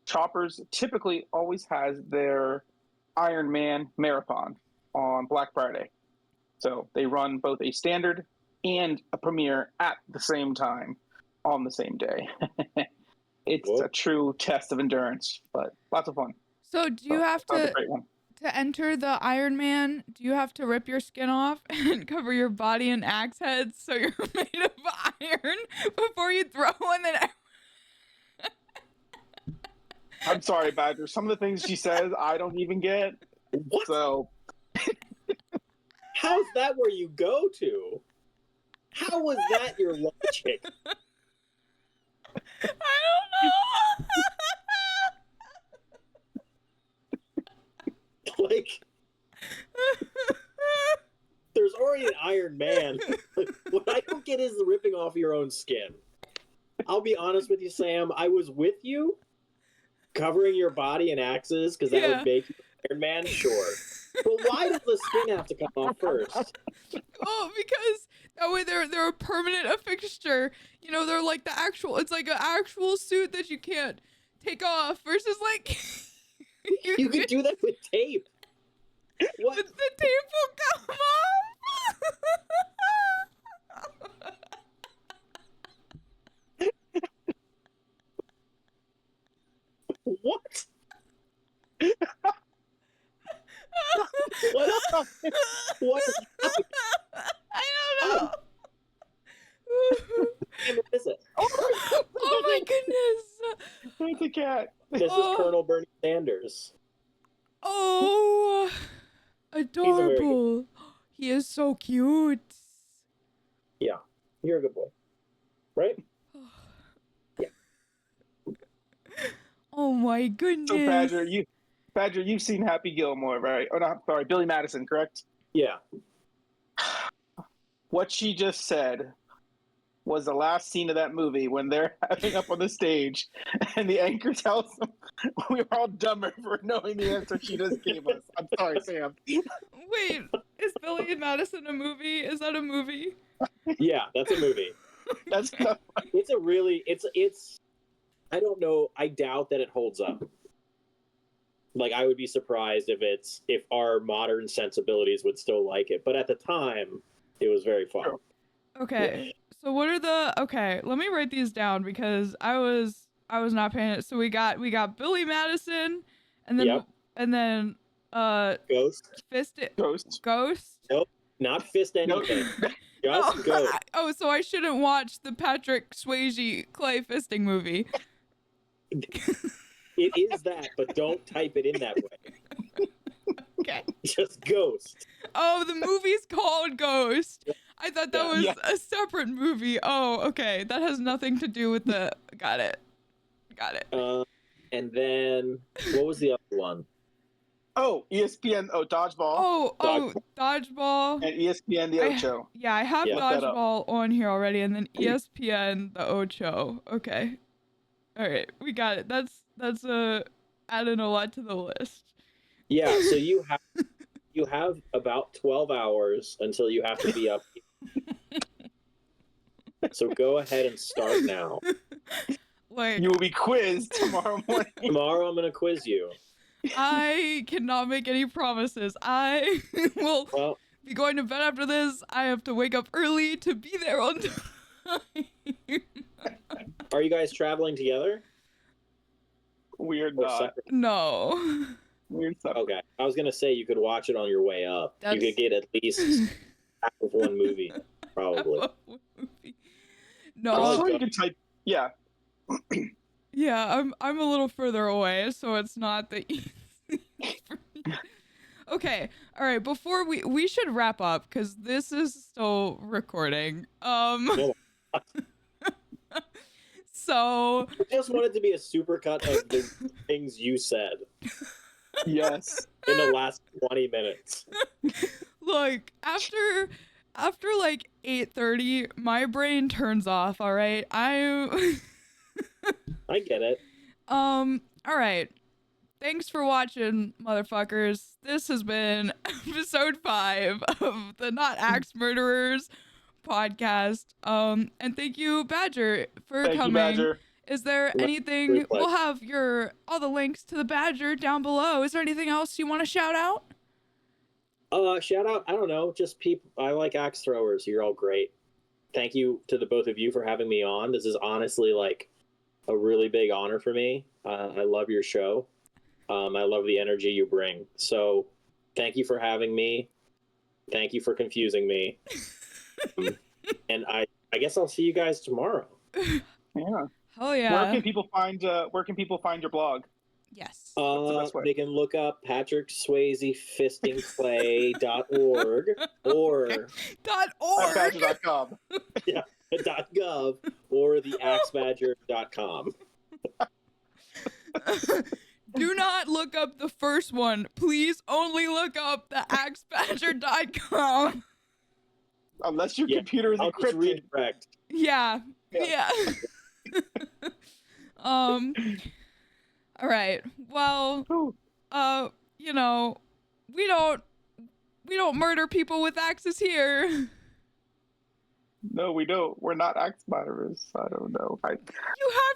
Choppers typically always has their Iron Man marathon on Black Friday. So they run both a standard and a premiere at the same time on the same day. It's a true test of endurance, but lots of fun. So do you have that was a to great one. to enter the Iron Man? Do you have to rip your skin off and cover your body in axe heads so you're made of iron before you throw one? Then I'm sorry, Badger. Some of the things she says, I don't even get. What? So, how's that where you go to? How was that your logic? I don't know. Like, there's already an Iron Man. What I don't get is the ripping off your own skin. I'll be honest with you, Sam. I was with you, covering your body in axes because that would make you Iron Man. Sure, but why does the skin have to come off first? Oh, because that way they're a permanent fixture. You know, they're like the actual. It's like an actual suit that you can't take off. Versus like you could do that with tape. What? The tape will come off. What? What is happening? I don't know. What is it? Oh my goodness. it's a cat. This is Colonel Bernie Sanders. Oh, adorable. He is so cute. Yeah, you're a good boy, right? Yeah. Oh my goodness. So Badger, you've seen Happy Gilmore, right? Oh no, sorry, Billy Madison, correct? Yeah. What she just said was the last scene of that movie when they're having up on the stage and the anchor tells them we were all dumber for knowing the answer she just gave us. I'm sorry, Sam. Wait, is Billy Madison a movie? Is that a movie? Yeah, that's a movie. That's not funny. It's a really it's I don't know, I doubt that it holds up. Like, I would be surprised if our modern sensibilities would still like it, but at the time it was very fun. Sure. Okay. So what are okay, let me write these down because I was not paying it. So we got Billy Madison and then Ghost. Ghost. Nope, not Fist anything. Nope. Just Ghost. Oh, so I shouldn't watch the Patrick Swayze clay fisting movie. It is that, but don't type it in that way. Okay. Just Ghost. Oh, the movie's called Ghost. I thought that was a separate movie. Oh, okay. That has nothing to do with the... Got it. And then, what was the other one? Oh, ESPN. Oh, Dodgeball. Dodgeball. And ESPN The Ocho. I have Dodgeball on here already, and then ESPN The Ocho. Okay. All right, we got it. That's adding a lot to the list. Yeah, so you have about 12 hours until you have to be up. So go ahead and start now. Like, you will be quizzed tomorrow morning. Tomorrow I'm going to quiz you. I cannot make any promises. I will be going to bed after this. I have to wake up early to be there on time. Are you guys traveling together? We're not. No. We're separate. Okay. I was going to say you could watch it on your way up. You could get at least half of one movie, probably. No. Or you can type, yeah. Yeah, I'm a little further away, so it's not the easy for me. Okay, all right. Before we should wrap up because this is still recording. So I just wanted to be a supercut of the things you said. Yes. In the last 20 minutes. Look, after like 8:30, my brain turns off. All right, I get it. All right. thanks for watching, motherfuckers. This has been episode 5 of the Not Axe Murderers podcast. And thank you, Badger, for Thank coming. you, Badger. Is there anything? We'll have all the links to the Badger down below. Is there anything else you want to shout out? Shout out, I don't know, just people. I like axe throwers. You're all great. Thank you to the both of you for having me on. This is honestly like a really big honor for me. I love your show. I love the energy you bring. So thank you for having me. Thank you for confusing me. And I guess I'll see you guys tomorrow. Yeah. Oh yeah. Where can people find your blog? Yes. They can look up Patrick Swayze fistingclay.org or .org. Badger.com. yeah, .gov or theaxebadger.com. Do not look up the first one. Please only look up the axebadger.com. Unless your computer is I'll just encrypted. redirect. Yeah. All right. Well, you know, we don't murder people with axes here. No, we don't. We're not axe murderers. I don't know. You have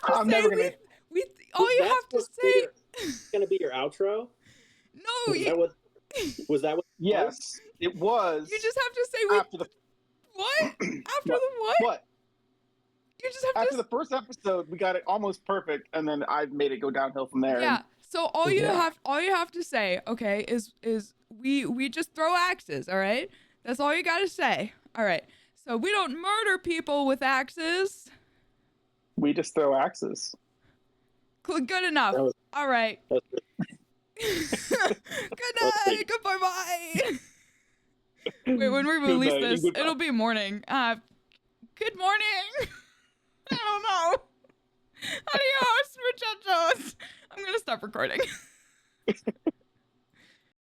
to I'm say never gonna... all you have to say. It's gonna be your outro. No, was that what? Yes, it was. You just have to say after the what? After the what? What? You just have after the first episode, we got it almost perfect, and then I made it go downhill from there. Yeah. So all you have to say, okay, is we just throw axes, all right? That's all you got to say. All right. So we don't murder people with axes. We just throw axes. Good enough. All right. Good night. Goodbye. Bye. Wait, when we release this, it'll be morning. Good morning. I don't know. Adios, muchachos. I'm gonna stop recording.